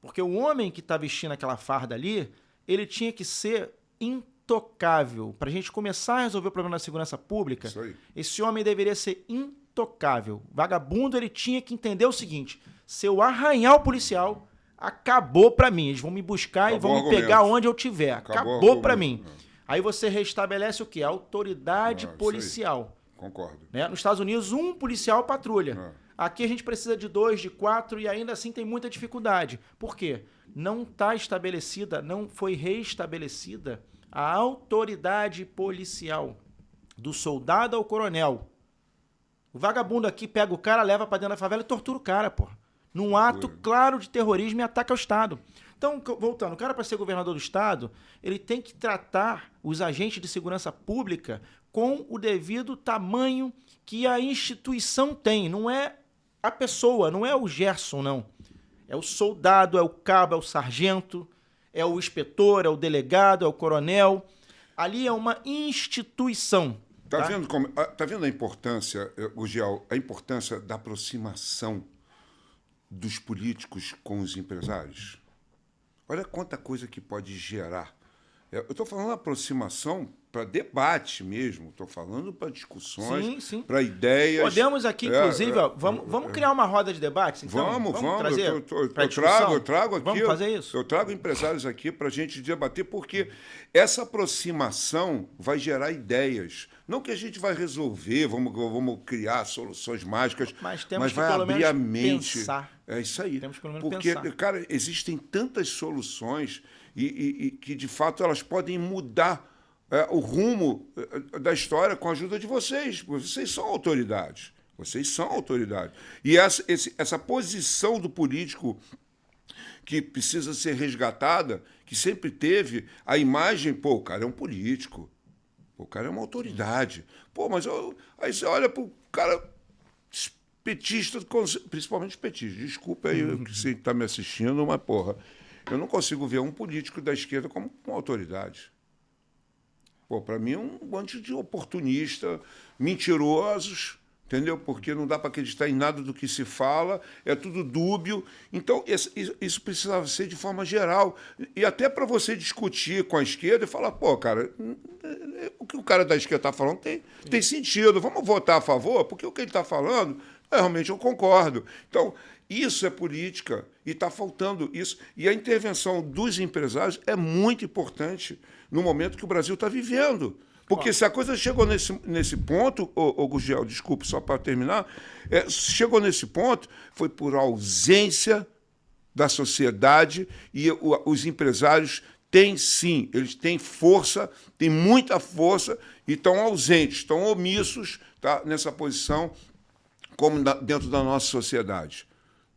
Porque o homem que está vestindo aquela farda ali, ele tinha que ser intocável. Para a gente começar a resolver o problema da segurança pública, esse homem deveria ser intocável. Vagabundo, ele tinha que entender o seguinte: se eu arranhar o policial, acabou para mim. Eles vão me buscar e vão me pegar onde eu estiver. Acabou para mim. Aí você restabelece o quê? A autoridade policial. Concordo. Né? Nos Estados Unidos, um policial patrulha. Aqui a gente precisa de 2, de 4 e ainda assim tem muita dificuldade. Por quê? Não está estabelecida, não foi reestabelecida a autoridade policial, do soldado ao coronel. O vagabundo aqui pega o cara, leva para dentro da favela e tortura o cara, pô. Num ato claro de terrorismo e ataque ao Estado. Então, voltando, o cara para ser governador do Estado, ele tem que tratar os agentes de segurança pública com o devido tamanho que a instituição tem. Não é a pessoa, não é o Gerson, não. É o soldado, é o cabo, é o sargento, é o inspetor, é o delegado, é o coronel. Ali é uma instituição. Tá vendo a importância, Gugiel, a importância da aproximação dos políticos com os empresários? Olha quanta coisa que pode gerar. Eu estou falando aproximação para debate mesmo, estou falando para discussões, para ideias. Podemos aqui, inclusive, vamos criar uma roda de debate? Então? Vamos trazer eu trago aqui. Vamos fazer isso? Eu trago empresários aqui para a gente debater, porque essa aproximação vai gerar ideias. Não que a gente vai resolver, vamos criar soluções mágicas, mas vai abrir a mente. Pensar. É isso aí. Temos que pelo menos porque, pensar. cara, existem tantas soluções e que, de fato, elas podem mudar o rumo da história com a ajuda de vocês. Vocês são autoridades. Vocês são autoridade. E essa posição do político que precisa ser resgatada, que sempre teve a imagem, pô, o cara é um político, pô, o cara é uma autoridade. Pô, mas aí você olha pro cara petista, principalmente petista. Desculpa aí que você está me assistindo, mas, porra, eu não consigo ver um político da esquerda como uma autoridade. Pô, para mim é um bando de oportunista, mentirosos, entendeu? Porque não dá para acreditar em nada do que se fala, é tudo dúbio. Então, isso precisava ser de forma geral. E até para você discutir com a esquerda e falar, pô, cara, o que o cara da esquerda está falando tem sentido, vamos votar a favor, porque o que ele está falando, realmente eu concordo. Então, isso é política e está faltando isso. E a intervenção dos empresários é muito importante no momento que o Brasil está vivendo. Porque se a coisa chegou nesse ponto, Gurgel, desculpe, só para terminar, chegou nesse ponto, foi por ausência da sociedade e os empresários têm sim, eles têm força, têm muita força e estão ausentes, estão omissos, tá, nessa posição como dentro da nossa sociedade.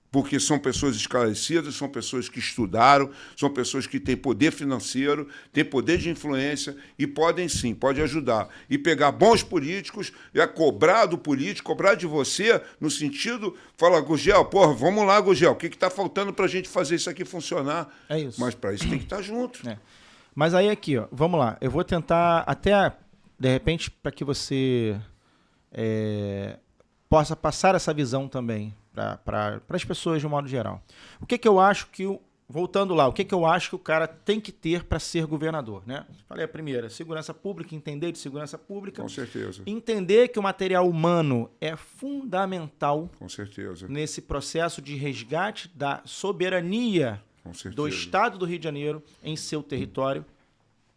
Porque são pessoas esclarecidas, são pessoas que estudaram, são pessoas que têm poder financeiro, têm poder de influência e podem sim, podem ajudar. E pegar bons políticos, cobrar do político, cobrar de você, no sentido, fala, Gurgel, porra, vamos lá, Gurgel, o que está faltando para a gente fazer isso aqui funcionar? É isso. Mas para isso tem que estar junto. É. Mas aí aqui, ó, vamos lá, eu vou tentar até, de repente, para que você possa passar essa visão também para as pessoas de um modo geral. O que eu acho que, voltando lá, o que eu acho que o cara tem que ter para ser governador, né? Falei a primeira, segurança pública, entender de segurança pública. Com certeza. Entender que o material humano é fundamental. Com certeza. Nesse processo de resgate da soberania do Estado do Rio de Janeiro em seu território.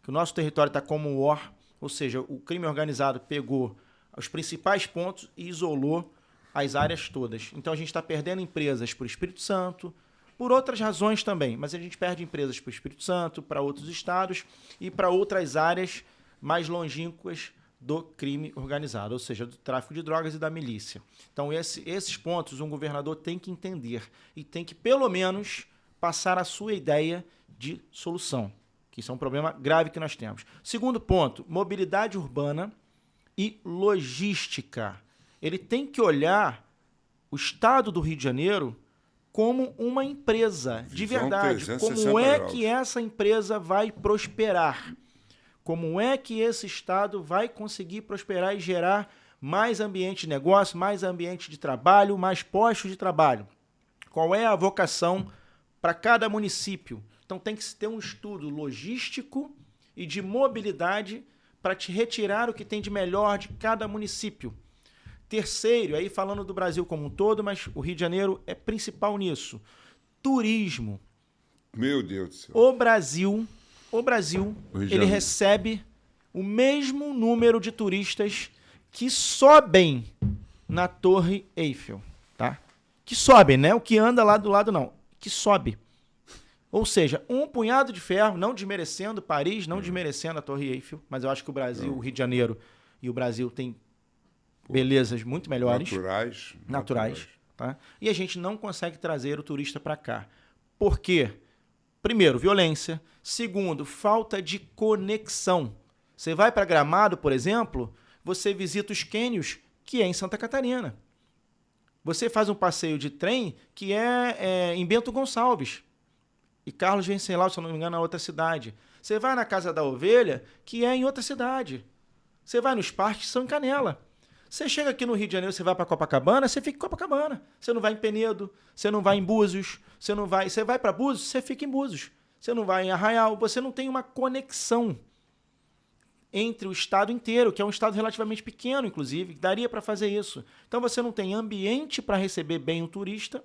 Que o nosso território está como war, ou seja, o crime organizado pegou os principais pontos e isolou as áreas todas. Então a gente está perdendo empresas para o Espírito Santo, por outras razões também, mas a gente perde empresas para o Espírito Santo, para outros estados e para outras áreas mais longínquas do crime organizado, ou seja, do tráfico de drogas e da milícia. Então esses pontos um governador tem que entender e tem que, pelo menos, passar a sua ideia de solução, que isso é um problema grave que nós temos. Segundo ponto, mobilidade urbana e logística. Ele tem que olhar o estado do Rio de Janeiro como uma empresa de verdade. Como é que essa empresa vai prosperar? Como é que esse estado vai conseguir prosperar e gerar mais ambiente de negócio, mais ambiente de trabalho, mais postos de trabalho? Qual é a vocação para cada município? Então tem que ter um estudo logístico e de mobilidade para te retirar o que tem de melhor de cada município. Terceiro, aí falando do Brasil como um todo, mas o Rio de Janeiro é principal nisso. Turismo. Meu Deus do céu. O Brasil, ele recebe o mesmo número de turistas que sobem na Torre Eiffel, tá? Que sobem, né? O que anda lá do lado não, que sobe. Ou seja, um punhado de ferro, não desmerecendo Paris, não desmerecendo a Torre Eiffel, mas eu acho que o Brasil, o Rio de Janeiro e o Brasil tem belezas muito melhores. Naturais. Tá? E a gente não consegue trazer o turista para cá. Por quê? Primeiro, violência. Segundo, falta de conexão. Você vai para Gramado, por exemplo, você visita os cânions, que é em Santa Catarina. Você faz um passeio de trem que é em Bento Gonçalves. E Carlos Venceslau, se eu não me engano, na outra cidade. Você vai na Casa da Ovelha, que é em outra cidade. Você vai nos parques São Canela. Você chega aqui no Rio de Janeiro, você vai para Copacabana, você fica em Copacabana. Você não vai em Penedo, você não vai em Búzios, você vai para Búzios, você fica em Búzios. Você não vai em Arraial, você não tem uma conexão entre o estado inteiro, que é um estado relativamente pequeno, inclusive, daria para fazer isso. Então você não tem ambiente para receber bem o turista.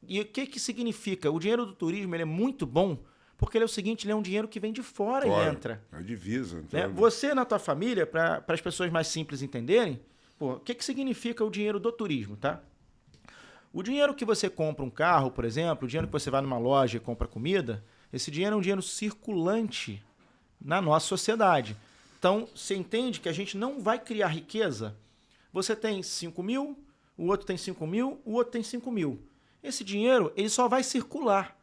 E o que significa? O dinheiro do turismo ele é muito bom, porque ele é o seguinte, ele é um dinheiro que vem de fora e entra. É divisa. Né? Você, na tua família, para as pessoas mais simples entenderem, o que significa o dinheiro do turismo, tá? O dinheiro que você compra um carro, por exemplo, o dinheiro que você vai numa loja e compra comida, esse dinheiro é um dinheiro circulante na nossa sociedade. Então, você entende que a gente não vai criar riqueza? Você tem 5 mil, o outro tem 5 mil, o outro tem 5 mil. esse dinheiro ele só vai circular.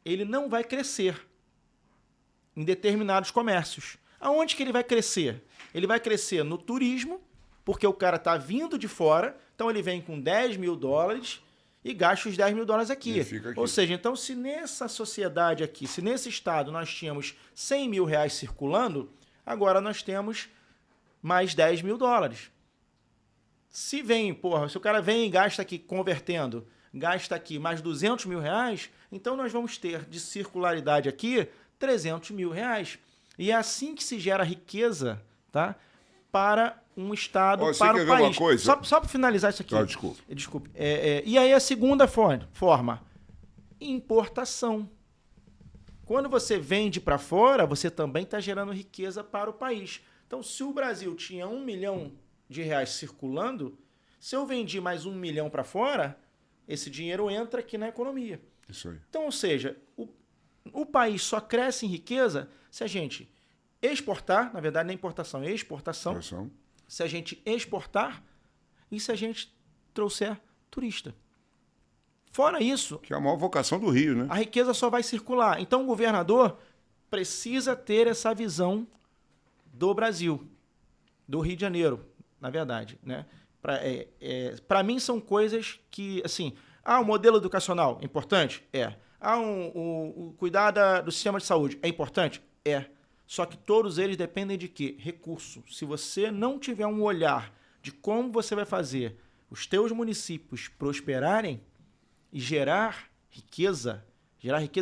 Ele não vai crescer em determinados comércios. Aonde que ele vai crescer? Ele vai crescer no turismo, porque o cara está vindo de fora, então ele vem com $10 mil e gasta os $10 mil aqui. Ou seja, então se nessa sociedade aqui, se nesse estado nós tínhamos R$100 mil circulando, agora nós temos mais $10 mil. Se o cara vem e gasta aqui, convertendo, gasta aqui mais R$200 mil, então nós vamos ter de circularidade aqui R$300 mil. E é assim que se gera riqueza, tá? Para um estado, para um país. Uma coisa? Só para finalizar isso aqui. Desculpa. E aí a segunda forma, importação. Quando você vende para fora, você também está gerando riqueza para o país. Então, se o Brasil tinha R$1 milhão circulando, se eu vendi mais R$1 milhão para fora, esse dinheiro entra aqui na economia. Isso aí. Então, ou seja, o país só cresce em riqueza se a gente exportar, na verdade não é importação, é exportação. Se a gente exportar e se a gente trouxer turista. Fora isso... Que é a maior vocação do Rio, né? A riqueza só vai circular. Então o governador precisa ter essa visão do Brasil, do Rio de Janeiro, na verdade, né? Para mim são coisas que, assim... o modelo educacional é importante? É. O cuidar do sistema de saúde é importante? É. Só que todos eles dependem de quê? Recurso. Se você não tiver um olhar de como você vai fazer os teus municípios prosperarem e gerar riqueza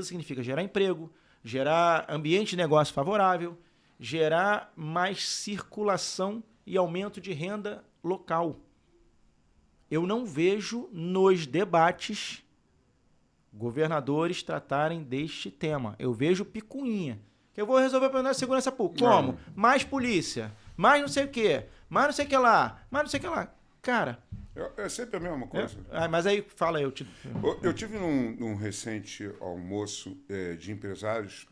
significa gerar emprego, gerar ambiente de negócio favorável, gerar mais circulação e aumento de renda local. Eu não vejo nos debates governadores tratarem deste tema. Eu vejo picuinha. Eu vou resolver o problema da segurança pública. Como? Mais polícia, mais não sei o quê, mais não sei o que lá, mais não sei o que lá. Cara... É sempre a mesma coisa. Mas aí, fala aí. Eu tive num recente almoço de empresários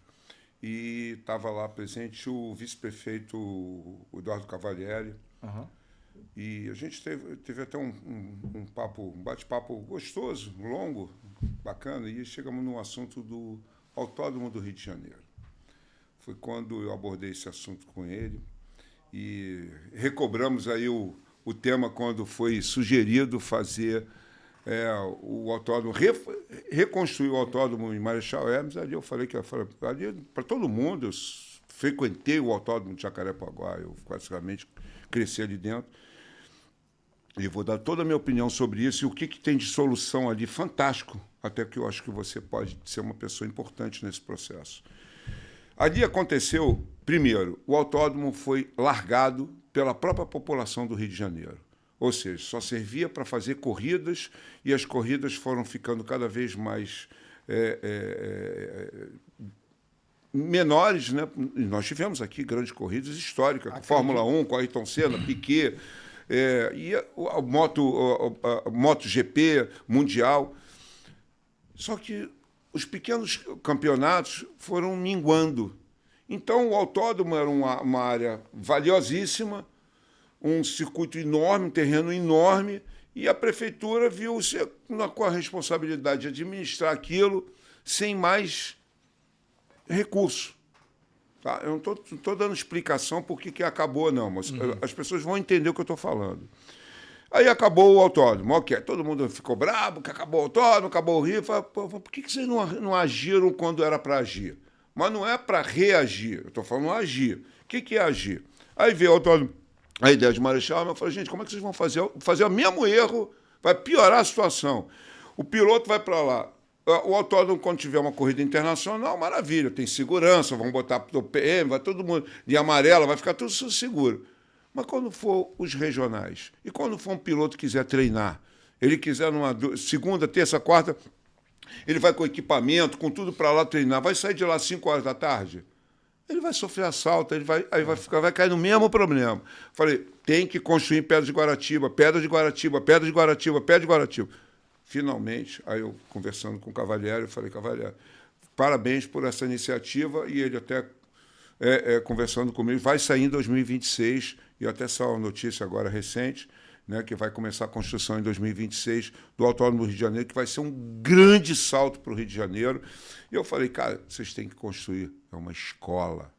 e estava lá presente o vice-prefeito Eduardo Cavalieri. Uhum. E a gente teve até um bate-papo gostoso, longo, bacana, e chegamos no assunto do Autódromo do Rio de Janeiro. Foi quando eu abordei esse assunto com ele e recobramos aí o tema quando foi sugerido fazer o autódromo, reconstruir o autódromo em Marechal Hermes. Ali eu falei para todo mundo, eu frequentei o autódromo de Jacarepaguá, eu praticamente cresci ali dentro. E vou dar toda a minha opinião sobre isso e o que tem de solução ali, fantástico, até que eu acho que você pode ser uma pessoa importante nesse processo. Ali aconteceu, primeiro, o autódromo foi largado pela própria população do Rio de Janeiro. Ou seja, só servia para fazer corridas e as corridas foram ficando cada vez mais menores, né? E nós tivemos aqui grandes corridas históricas, Fórmula 1, com Ayrton Senna, Piquet, e a MotoGP mundial. Só que os pequenos campeonatos foram minguando. Então, o autódromo era uma área valiosíssima, um circuito enorme, um terreno enorme, e a prefeitura viu-se com a responsabilidade de administrar aquilo sem mais recurso. Tá? Eu não estou dando explicação por que acabou, não, mas as pessoas vão entender o que eu estou falando. Aí acabou o autódromo, ok. Todo mundo ficou bravo, que acabou o autódromo, acabou o Rio. Falei, por que vocês não agiram quando era para agir? Mas não é para reagir, eu estou falando agir. O que é agir? Aí veio o autódromo, a ideia de Marechal, eu falei, gente, como é que vocês vão fazer o mesmo erro? Vai piorar a situação. O piloto vai para lá. O autódromo, quando tiver uma corrida internacional, maravilha, tem segurança, vão botar o PM, vai todo mundo de amarela, vai ficar tudo seguro. Mas quando for os regionais, e quando for um piloto que quiser treinar, ele quiser numa segunda, terça, quarta, ele vai com equipamento, com tudo para lá treinar, vai sair de lá às 5 horas da tarde, ele vai sofrer assalto, vai cair no mesmo problema. Falei, tem que construir em Pedra de Guaratiba, Pedra de Guaratiba, Pedra de Guaratiba, Pedra de Guaratiba. Finalmente, aí eu conversando com o Cavalieri, eu falei, Cavalieri, parabéns por essa iniciativa, e ele até conversando comigo, vai sair em 2026, e até saiu uma notícia agora recente, né, que vai começar a construção em 2026 do Autódromo do Rio de Janeiro, que vai ser um grande salto para o Rio de Janeiro. E eu falei, cara, vocês têm que construir uma escola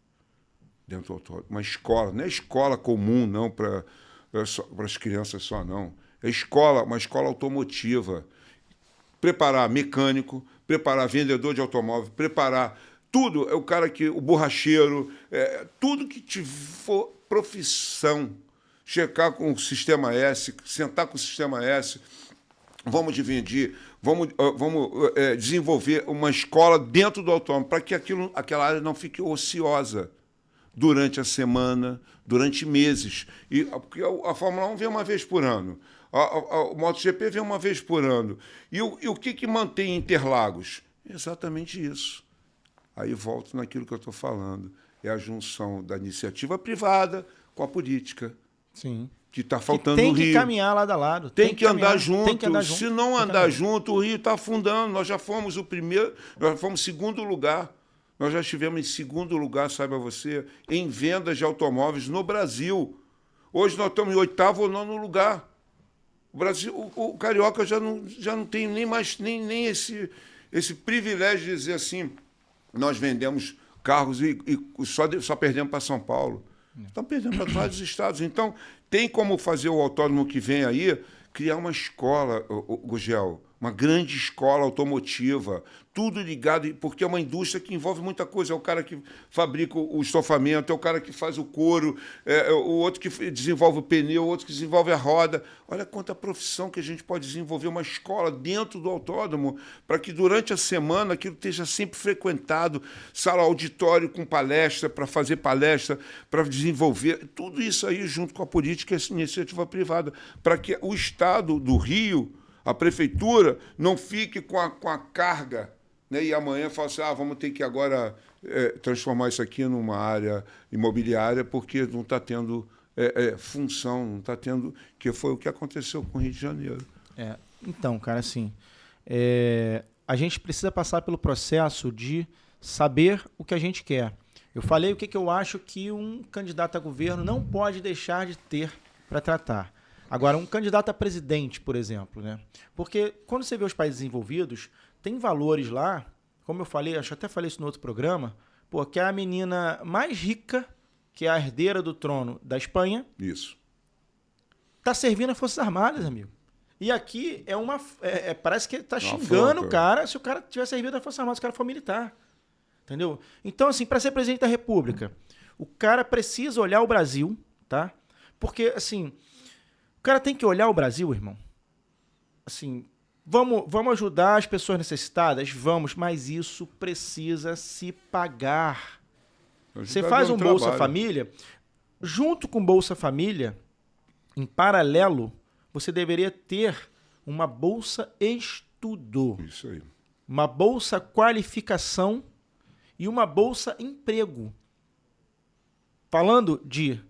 dentro do autódromo. Uma escola, não é escola comum, não, para as crianças só, não. É escola, uma escola automotiva. Preparar mecânico, preparar vendedor de automóvel, preparar tudo. É o cara que, o borracheiro, tudo que for profissão. Checar com o Sistema S, sentar com o Sistema S, vamos dividir, vamos desenvolver uma escola dentro do autônomo, para que aquela área não fique ociosa durante a semana, durante meses. Porque a Fórmula 1 vem uma vez por ano, o MotoGP vem uma vez por ano. E o que mantém Interlagos? Exatamente isso. Aí volto naquilo que eu estou falando. É a junção da iniciativa privada com a política. Sim. Que está faltando no Rio. Tem que caminhar lado a lado. Tem que andar junto. Se não andar junto, o Rio está afundando. Nós já fomos o primeiro, nós fomos segundo lugar. Nós já estivemos em segundo lugar, saiba você, em vendas de automóveis no Brasil. Hoje nós estamos em oitavo ou nono lugar. O Brasil, o carioca já não tem nem mais nem esse privilégio de dizer assim, nós vendemos carros e só perdemos para São Paulo. Estão perdendo para vários estados. Então, tem como fazer o autódromo que vem aí, criar uma escola, Gugel, uma grande escola automotiva, tudo ligado, porque é uma indústria que envolve muita coisa. É o cara que fabrica o estofamento, é o cara que faz o couro, o outro que desenvolve o pneu, o outro que desenvolve a roda. Olha quanta profissão que a gente pode desenvolver, uma escola dentro do autódromo, para que durante a semana aquilo esteja sempre frequentado, sala auditório com palestra, para fazer palestra, para desenvolver, tudo isso aí junto com a política e a iniciativa privada, para que o Estado do Rio, a prefeitura, não fique com a carga, né? E amanhã fala assim, vamos ter que agora transformar isso aqui numa área imobiliária porque não está tendo função, não está tendo, que foi o que aconteceu com o Rio de Janeiro. Então, cara, assim, a gente precisa passar pelo processo de saber o que a gente quer. Eu falei o que eu acho que um candidato a governo não pode deixar de ter para tratar. Agora, um candidato a presidente, por exemplo, né? Porque quando você vê os países desenvolvidos, tem valores lá, como eu falei, acho que até falei isso no outro programa, que é a menina mais rica, que é a herdeira do trono da Espanha. Isso. Tá servindo as Forças Armadas, amigo. E aqui parece que tá xingando o cara se o cara tiver servido as Forças Armadas, se o cara for militar. Entendeu? Então, assim, para ser presidente da República, o cara precisa olhar o Brasil, tá? Porque, assim, o cara tem que olhar o Brasil, irmão. Assim, vamos ajudar as pessoas necessitadas? Vamos, mas isso precisa se pagar. Você faz um Bolsa Família, junto com Bolsa Família, em paralelo, você deveria ter uma Bolsa Estudo. Isso aí. Uma Bolsa Qualificação e uma Bolsa Emprego. Falando de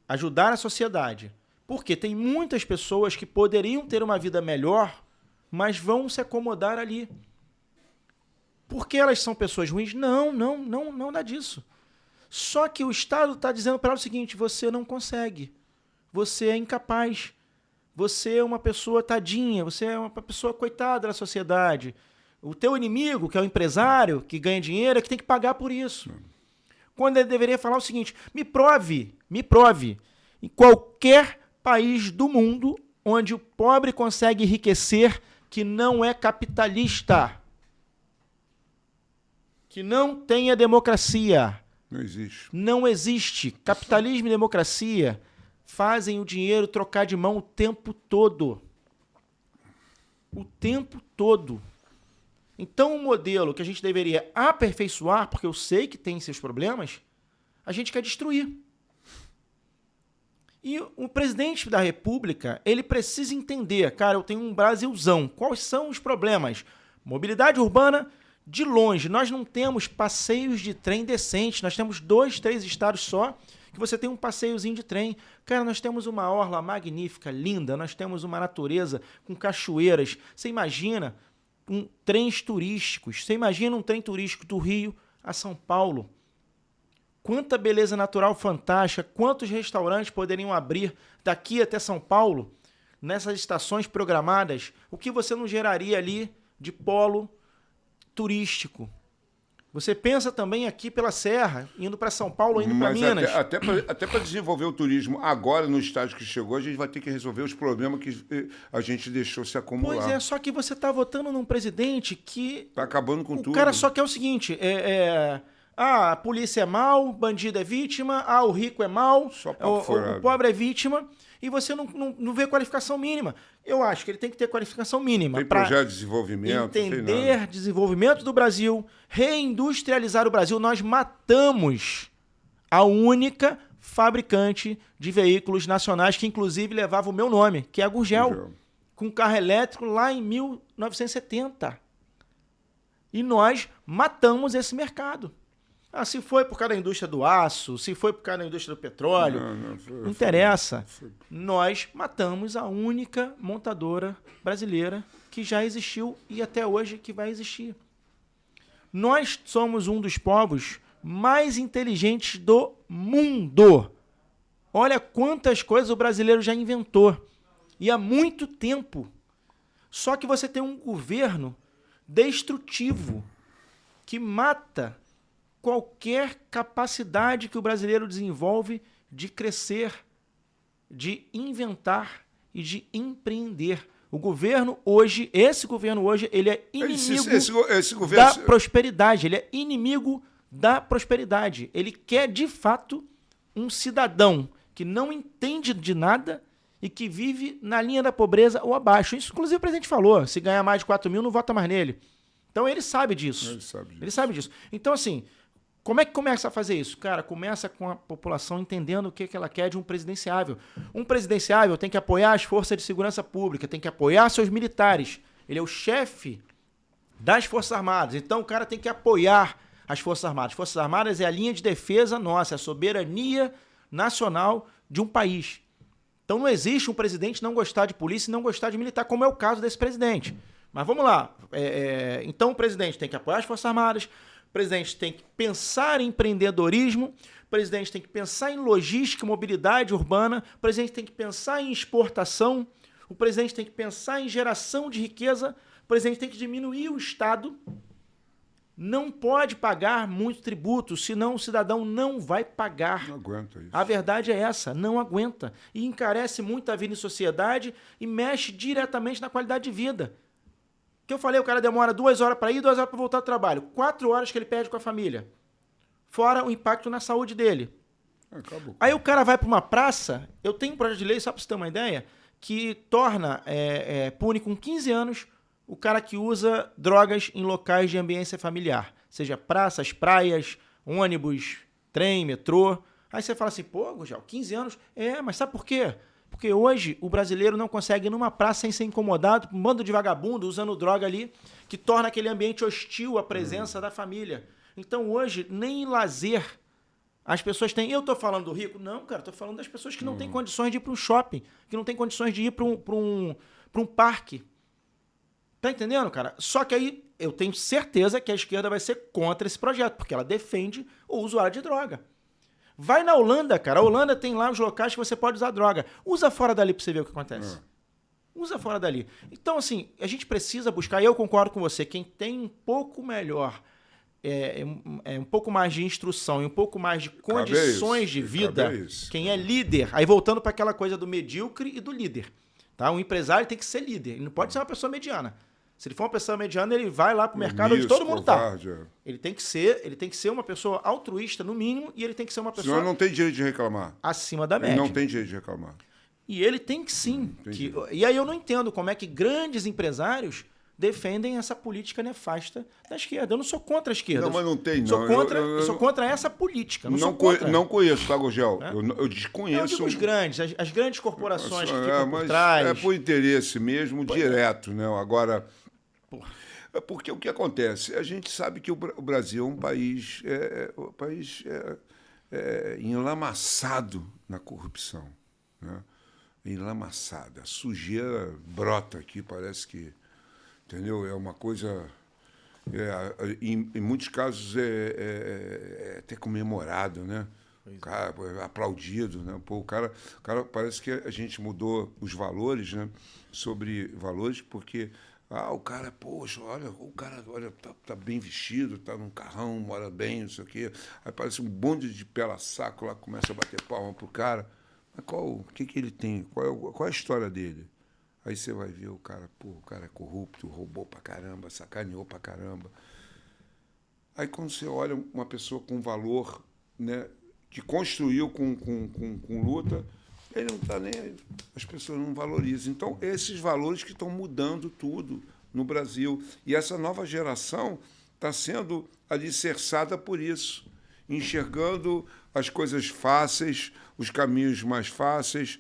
ajudar a sociedade. Porque tem muitas pessoas que poderiam ter uma vida melhor, mas vão se acomodar ali. Porque elas são pessoas ruins? Não dá disso. Só que o Estado está dizendo para ela o seguinte, você não consegue. Você é incapaz. Você é uma pessoa tadinha, você é uma pessoa coitada da sociedade. O teu inimigo, que é o empresário, que ganha dinheiro, é que tem que pagar por isso. Quando ele deveria falar o seguinte, me prove, em qualquer país do mundo onde o pobre consegue enriquecer, que não é capitalista, que não tenha democracia. Não existe. Não existe. Capitalismo e democracia fazem o dinheiro trocar de mão o tempo todo. O tempo todo. Então, um modelo que a gente deveria aperfeiçoar, porque eu sei que tem seus problemas, a gente quer destruir. E o presidente da República, ele precisa entender, cara, eu tenho um Brasilzão, quais são os problemas? Mobilidade urbana, de longe, nós não temos passeios de trem decentes, nós temos 2, 3 estados só, que você tem um passeiozinho de trem. Cara, nós temos uma orla magnífica, linda, nós temos uma natureza com cachoeiras. Você imagina trens turísticos, você imagina um trem turístico do Rio a São Paulo. Quanta beleza natural fantástica, quantos restaurantes poderiam abrir daqui até São Paulo, nessas estações programadas, o que você não geraria ali de polo turístico? Você pensa também aqui pela Serra, indo para São Paulo, indo para Minas. Até para desenvolver o turismo agora, no estágio que chegou, a gente vai ter que resolver os problemas que a gente deixou se acumular. Pois é, só que você está votando num presidente que... Está acabando com tudo. O cara só quer o seguinte, a polícia é mal, bandido é vítima, o rico é mal, o pobre é vítima, e você não vê qualificação mínima. Eu acho que ele tem que ter qualificação mínima. Tem projeto de desenvolvimento, entender desenvolvimento do Brasil, reindustrializar o Brasil. Nós matamos a única fabricante de veículos nacionais que, inclusive, levava o meu nome, que é a Gurgel, com carro elétrico lá em 1970. E nós matamos esse mercado. Se foi por causa da indústria do aço, se foi por causa da indústria do petróleo, não interessa. Nós matamos a única montadora brasileira que já existiu e até hoje que vai existir. Nós somos um dos povos mais inteligentes do mundo. Olha quantas coisas o brasileiro já inventou. E há muito tempo. Só que você tem um governo destrutivo que mata qualquer capacidade que o brasileiro desenvolve de crescer, de inventar e de empreender. O governo hoje, esse governo hoje, ele é inimigo da prosperidade. Ele é inimigo da prosperidade. Ele quer, de fato, um cidadão que não entende de nada e que vive na linha da pobreza ou abaixo. Isso, inclusive, o presidente falou. Se ganhar mais de 4 mil, não vota mais nele. Então, ele sabe disso. Ele sabe disso. Então, assim, como é que começa a fazer isso? Cara, começa com a população entendendo o que ela quer de um presidenciável. Um presidenciável tem que apoiar as forças de segurança pública, tem que apoiar seus militares. Ele é o chefe das Forças Armadas. Então, o cara tem que apoiar as Forças Armadas. As Forças Armadas é a linha de defesa nossa, é a soberania nacional de um país. Então, não existe um presidente não gostar de polícia e não gostar de militar, como é o caso desse presidente. Mas vamos lá. Então, o presidente tem que apoiar as Forças Armadas, o presidente tem que pensar em empreendedorismo, o presidente tem que pensar em logística e mobilidade urbana, o presidente tem que pensar em exportação, o presidente tem que pensar em geração de riqueza, o presidente tem que diminuir o Estado, não pode pagar muito tributo, senão o cidadão não vai pagar. Não aguenta isso. A verdade é essa, não aguenta. E encarece muito a vida em sociedade e mexe diretamente na qualidade de vida. Que eu falei, o cara demora 2 horas para ir, 2 horas para voltar do trabalho. 4 horas que ele perde com a família. Fora o impacto na saúde dele. Acabou. Aí o cara vai para uma praça, eu tenho um projeto de lei, só para você ter uma ideia, que torna, pune com 15 anos o cara que usa drogas em locais de ambiência familiar. Seja praças, praias, ônibus, trem, metrô. Aí você fala assim, pô, Gurgel, 15 anos? Mas sabe por quê? Porque hoje o brasileiro não consegue ir numa praça sem ser incomodado por um bando de vagabundo usando droga ali, que torna aquele ambiente hostil à presença da família. Então hoje, nem lazer as pessoas têm. Eu estou falando do rico? Não, cara, estou falando das pessoas que não têm condições de ir para um shopping, que não têm condições de ir para um parque. Tá entendendo, cara? Só que aí eu tenho certeza que a esquerda vai ser contra esse projeto, porque ela defende o usuário de droga. Vai na Holanda, cara. A Holanda tem lá os locais que você pode usar droga. Usa fora dali pra você ver o que acontece. Usa fora dali. Então, assim, a gente precisa buscar, e eu concordo com você, quem tem um pouco melhor, um pouco mais de instrução e um pouco mais de condições de vida, quem é líder, aí voltando para aquela coisa do medíocre e do líder. Tá? Um empresário tem que ser líder, ele não pode ser uma pessoa mediana. Se ele for uma pessoa mediana, ele vai lá pro mercado onde todo mundo tá. Ele tem que ser uma pessoa altruísta, no mínimo, e ele tem que ser uma pessoa... Senão não tem direito de reclamar. Acima da média. Ele não tem direito de reclamar. E ele tem que sim. E aí eu não entendo como é que grandes empresários defendem essa política nefasta da esquerda. Eu não sou contra a esquerda. Não, mas não tem, não. Eu sou contra essa política. Não conheço, tá, Gurgel? Eu desconheço. Eu digo os grandes, as grandes corporações que ficam por trás. É por interesse mesmo, direto, né? Agora... Porque o que acontece? A gente sabe que o Brasil é um país, enlamaçado na corrupção. Né? Enlamaçada. A sujeira brota aqui, parece que... Entendeu? É uma coisa... em muitos casos é até comemorado, né? Cara, aplaudido, né? Pô, o cara parece que a gente mudou os valores, né? Sobre valores, porque o cara, poxa, olha, o cara, olha, tá bem vestido, tá num carrão, mora bem, não sei o quê. Aí parece um bonde de pela-saco lá, começa a bater palma pro cara. Mas o que ele tem? Qual é a história dele? Aí você vai ver o cara, pô, o cara é corrupto, roubou pra caramba, sacaneou pra caramba. Aí quando você olha uma pessoa com valor, né, que construiu com luta, ele não está nem aí. As pessoas não valorizam. Então, esses valores que estão mudando tudo no Brasil. E essa nova geração está sendo alicerçada por isso, enxergando as coisas fáceis, os caminhos mais fáceis.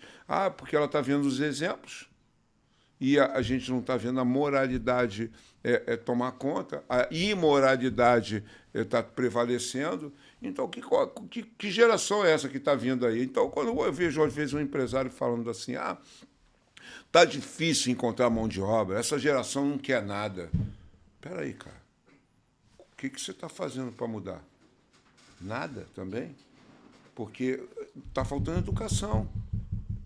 Porque ela está vendo os exemplos e a gente não está vendo a moralidade tomar conta, a imoralidade está prevalecendo. Então, que geração é essa que está vindo aí? Então, quando eu vejo, às vezes, um empresário falando assim, tá difícil encontrar mão de obra, essa geração não quer nada. Espera aí, cara. O que você está fazendo para mudar? Nada também? Porque está faltando educação.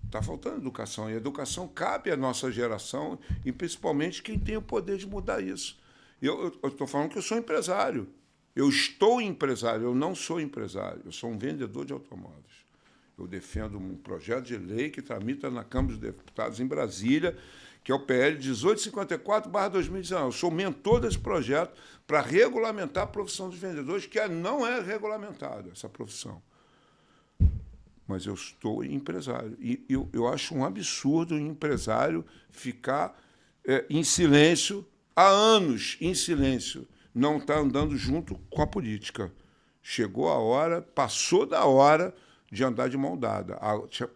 Está faltando educação. E a educação cabe à nossa geração, e principalmente quem tem o poder de mudar isso. Eu estou falando que eu sou empresário. Eu estou empresário, eu não sou empresário. Eu sou um vendedor de automóveis. Eu defendo um projeto de lei que tramita na Câmara dos Deputados em Brasília, que é o PL 1854/2019. Eu sou mentor desse projeto para regulamentar a profissão dos vendedores, que não é regulamentada, essa profissão. Mas eu estou empresário. E eu acho um absurdo o empresário ficar em silêncio, há anos em silêncio, não está andando junto com a política. Chegou a hora, passou da hora de andar de mão dada.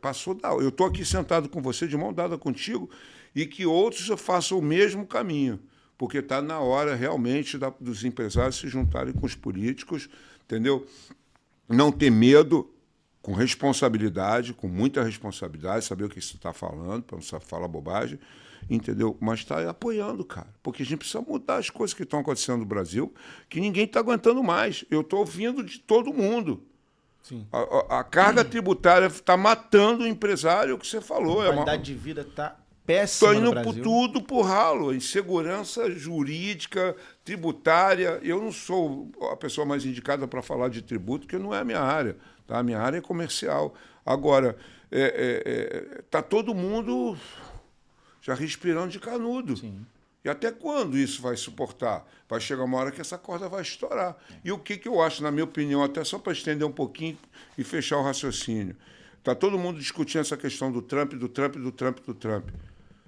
Passou da hora. Eu estou aqui sentado com você, de mão dada contigo, e que outros façam o mesmo caminho, porque está na hora realmente dos empresários se juntarem com os políticos, entendeu? Não ter medo, com responsabilidade, com muita responsabilidade, saber o que você está falando, para não falar bobagem, entendeu? Mas está apoiando, cara, porque a gente precisa mudar as coisas que estão acontecendo no Brasil, que ninguém está aguentando mais. Eu estou ouvindo de todo mundo. Sim. A carga tributária está matando o empresário, o que você falou. A qualidade de vida está péssima no Brasil. Estou indo tudo por ralo. Insegurança jurídica, tributária. Eu não sou a pessoa mais indicada para falar de tributo, porque não é a minha área. Tá? A minha área é comercial. Agora, está todo mundo já respirando de canudo. Sim. E até quando isso vai suportar? Vai chegar uma hora que essa corda vai estourar. E o que eu acho, na minha opinião, até só para estender um pouquinho e fechar o raciocínio, está todo mundo discutindo essa questão do Trump.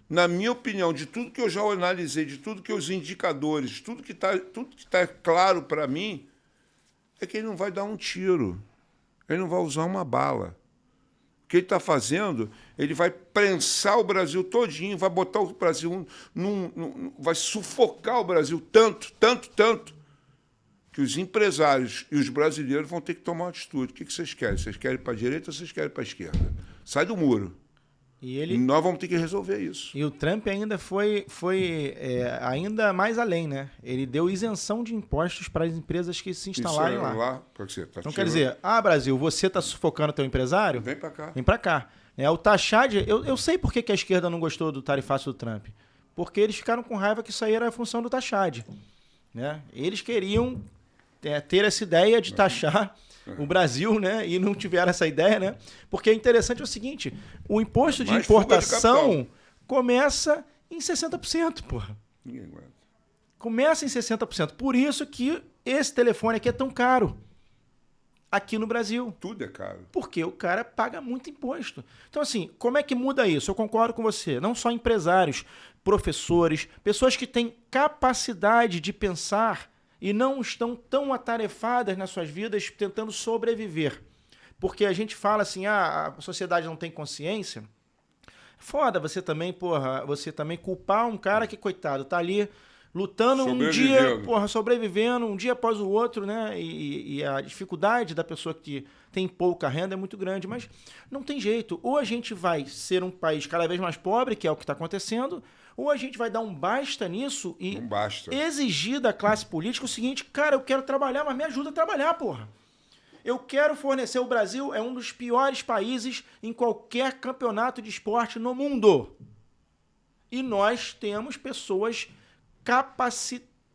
Na minha opinião, de tudo que eu já analisei, de tudo que os indicadores, tudo que tá claro para mim, é que ele não vai dar um tiro. Ele não vai usar uma bala. O que ele está fazendo, ele vai prensar o Brasil todinho, vai botar o Brasil vai sufocar o Brasil tanto, que os empresários e os brasileiros vão ter que tomar uma atitude. O que vocês querem? Vocês querem para a direita ou vocês querem para a esquerda? Sai do muro. E nós vamos ter que resolver isso. E o Trump ainda foi ainda mais além, né? Ele deu isenção de impostos para as empresas que se instalarem lá. Pode ser, então quer dizer, Brasil, você está sufocando teu empresário? Vem para cá. Vem para cá. O Taxad, eu sei por que a esquerda não gostou do tarifácio do Trump. Porque eles ficaram com raiva que isso aí era a função do Taxad. Né? Eles queriam ter essa ideia de taxar o Brasil, né? E não tiveram essa ideia, né? Porque é interessante o seguinte, o imposto de importação começa em 60%, porra. Ninguém aguenta. Começa em 60%. Por isso que esse telefone aqui é tão caro. Aqui no Brasil. Tudo é caro. Porque o cara paga muito imposto. Então, assim, como é que muda isso? Eu concordo com você. Não só empresários, professores, pessoas que têm capacidade de pensar e não estão tão atarefadas nas suas vidas tentando sobreviver. Porque a gente fala assim, a sociedade não tem consciência. Foda você também, você também culpar um cara que, coitado, tá ali lutando um dia, sobrevivendo um dia após o outro, né? E a dificuldade da pessoa que tem pouca renda é muito grande, mas não tem jeito. Ou a gente vai ser um país cada vez mais pobre, que é o que está acontecendo, ou a gente vai dar um basta nisso e exigir da classe política o seguinte, cara, eu quero trabalhar, mas me ajuda a trabalhar, porra. Eu quero fornecer. O Brasil é um dos piores países em qualquer campeonato de esporte no mundo. E nós temos pessoas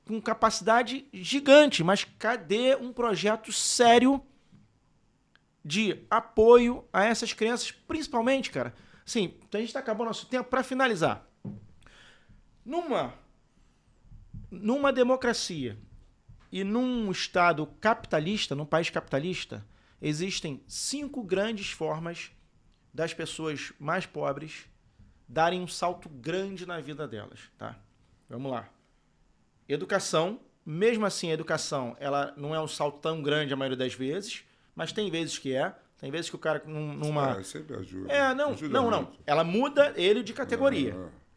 com capacidade gigante. Mas cadê um projeto sério de apoio a essas crianças? Principalmente, cara, assim, a gente está acabando nosso tempo. Para finalizar, numa democracia e num estado capitalista, num país capitalista, existem 5 grandes formas das pessoas mais pobres darem um salto grande na vida delas, tá? Vamos lá. Educação. Mesmo assim, a educação, ela não é um salto tão grande a maioria das vezes, mas tem vezes que é. Tem vezes que o cara numa... sempre ajuda. Não. Ela muda ele de categoria.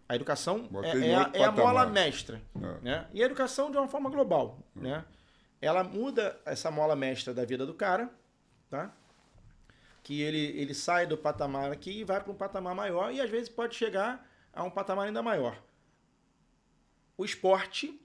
A educação é a mola mestra. Né? E a educação de uma forma global. Né? Ela muda essa mola mestra da vida do cara, tá? Que ele sai do patamar aqui e vai para um patamar maior e às vezes pode chegar a um patamar ainda maior. O esporte...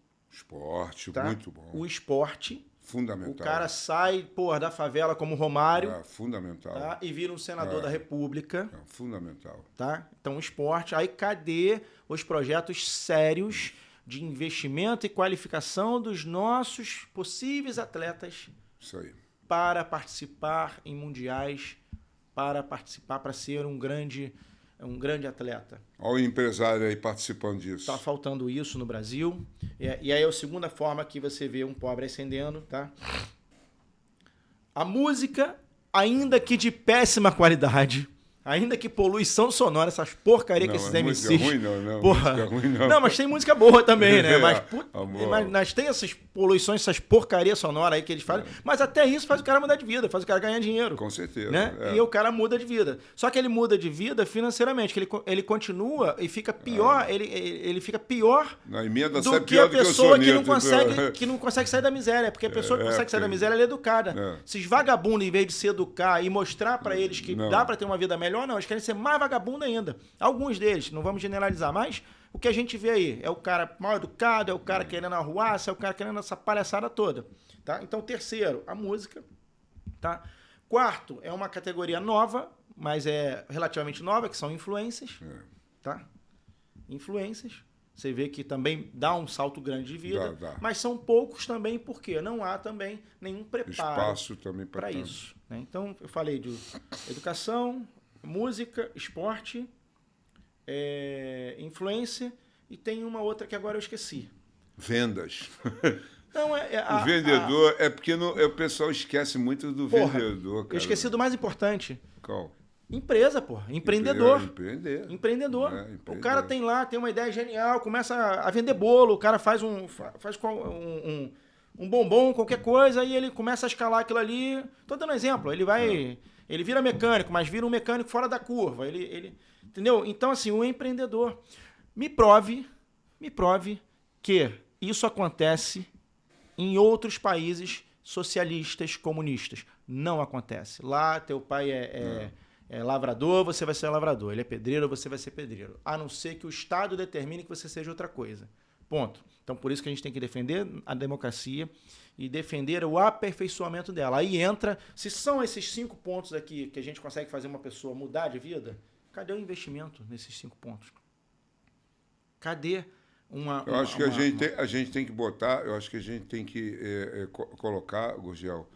tá? Muito bom. O esporte... Fundamental. O cara sai, da favela como Romário. Fundamental. Tá? E vira um senador da República. Fundamental. Tá? Então, o esporte. Aí, cadê os projetos sérios de investimento e qualificação dos nossos possíveis atletas? Isso aí. Para participar em mundiais, para ser um grande atleta. Olha o empresário aí participando disso. Está faltando isso no Brasil. E aí é a segunda forma que você vê um pobre ascendendo, tá? A música, ainda que de péssima qualidade, ainda que poluição sonora, essas porcaria que esses MCs... Música ruim não. Porra. Música ruim não. Não, mas tem música boa também, né? Mas tem essas poluições, essas porcarias sonoras aí que eles fazem. Mas até isso faz o cara mudar de vida, faz o cara ganhar dinheiro. Com certeza. Né? E o cara muda de vida. Só que ele muda de vida financeiramente, que ele continua e fica pior, ele fica pior na emenda do que a pessoa que não consegue sair da miséria. Porque a pessoa que consegue sair da miséria, ela é educada. Esses vagabundos, em vez de se educar e mostrar pra eles que dá pra ter uma vida melhor, não, eles querem ser mais vagabundo ainda. Alguns deles, não vamos generalizar, mas o que a gente vê aí é o cara mal educado, é o cara querendo arruaça, é o cara querendo essa palhaçada toda. Tá? Então, terceiro, a música. Tá? Quarto, é uma categoria nova, mas é relativamente nova, que são influências. Tá? Influências. Você vê que também dá um salto grande de vida, mas são poucos também, porque não há também nenhum preparo para isso. Né? Então, eu falei de educação, música, esporte, influência, e tem uma outra que agora eu esqueci. Vendas. Não, o vendedor, é porque o pessoal esquece muito do vendedor, cara. Eu esqueci do mais importante. Qual? Empresa, porra. Empreendedor. Empreendedor. O cara tem uma ideia genial, começa a vender bolo, o cara faz um bombom, qualquer coisa, e ele começa a escalar aquilo ali. Tô dando um exemplo. Ele vira mecânico, mas vira um mecânico fora da curva. Entendeu? Então, assim, o empreendedor. Me prove que isso acontece em outros países socialistas, comunistas. Não acontece. Lá, teu pai é lavrador, você vai ser lavrador. Ele é pedreiro, você vai ser pedreiro. A não ser que o Estado determine que você seja outra coisa. Ponto. Então, por isso que a gente tem que defender a democracia e defender o aperfeiçoamento dela. Aí entra, se são esses 5 pontos aqui que a gente consegue fazer uma pessoa mudar de vida, cadê o investimento nesses 5 pontos? Cadê Eu acho que a gente tem que botar, eu acho que a gente tem que colocar, Gurgel,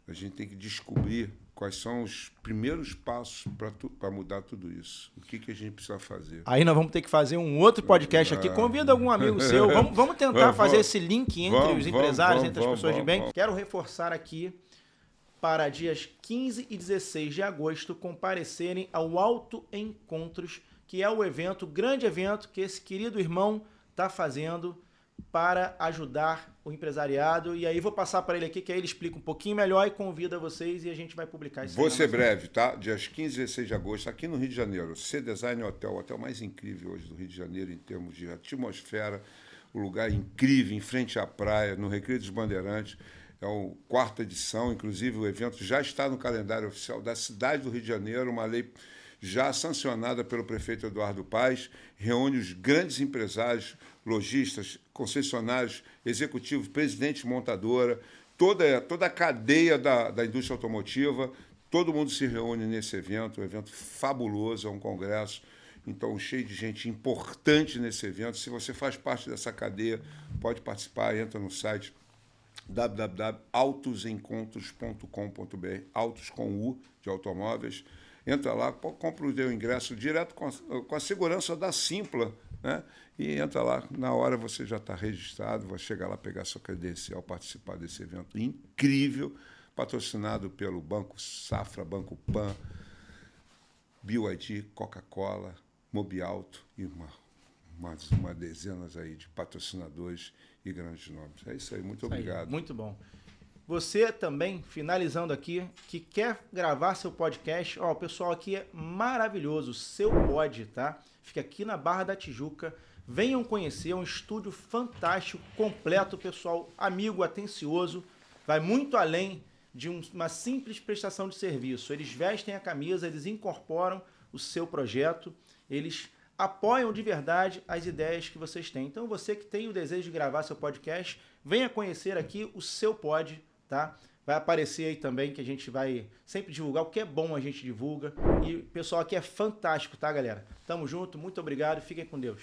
a gente tem que descobrir quais são os primeiros passos para mudar tudo isso. O que a gente precisa fazer? Aí nós vamos ter que fazer um outro podcast aqui. Convida algum amigo seu. Vamos tentar fazer esse link entre os empresários, entre as pessoas de bem. Quero reforçar aqui para dias 15 e 16 de agosto comparecerem ao Auto Encontros, que é o grande evento que esse querido irmão está fazendo para ajudar o empresariado. E aí vou passar para ele aqui, que aí ele explica um pouquinho melhor e convida vocês e a gente vai publicar isso. Vou ser breve, tá? Dias 15 e 16 de agosto, aqui no Rio de Janeiro. C-Design Hotel, o hotel mais incrível hoje do Rio de Janeiro em termos de atmosfera, um lugar incrível, em frente à praia, no Recreio dos Bandeirantes. É a 4ª edição, inclusive o evento já está no calendário oficial da cidade do Rio de Janeiro, uma lei já sancionada pelo prefeito Eduardo Paes, reúne os grandes empresários, lojistas, concessionários, executivos, presidente de montadora, toda a cadeia da indústria automotiva, todo mundo se reúne nesse evento, um evento fabuloso, é um congresso, então cheio de gente importante nesse evento. Se você faz parte dessa cadeia, pode participar, entra no site www.autosencontros.com.br, autos com U de automóveis. Entra lá, compra o seu ingresso direto com a segurança da Simpla, né? E entra lá, na hora você já está registrado, vai chegar lá, pegar sua credencial, participar desse evento incrível, patrocinado pelo Banco Safra, Banco Pan, BYD, Coca-Cola, Mobiauto e uma dezenas aí de patrocinadores e grandes nomes. É isso aí, muito obrigado. Aí, muito bom. Você também, finalizando aqui, que quer gravar seu podcast, ó, o pessoal aqui é maravilhoso, Seu Pod, tá? Fica aqui na Barra da Tijuca. Venham conhecer, é um estúdio fantástico, completo, pessoal, amigo, atencioso, vai muito além de uma simples prestação de serviço. Eles vestem a camisa, eles incorporam o seu projeto, eles apoiam de verdade as ideias que vocês têm. Então, você que tem o desejo de gravar seu podcast, venha conhecer aqui o Seu Pod, tá? Vai aparecer aí também, que a gente vai sempre divulgar. O que é bom a gente divulga. E o pessoal aqui é fantástico, tá, galera? Tamo junto, muito obrigado, fiquem com Deus.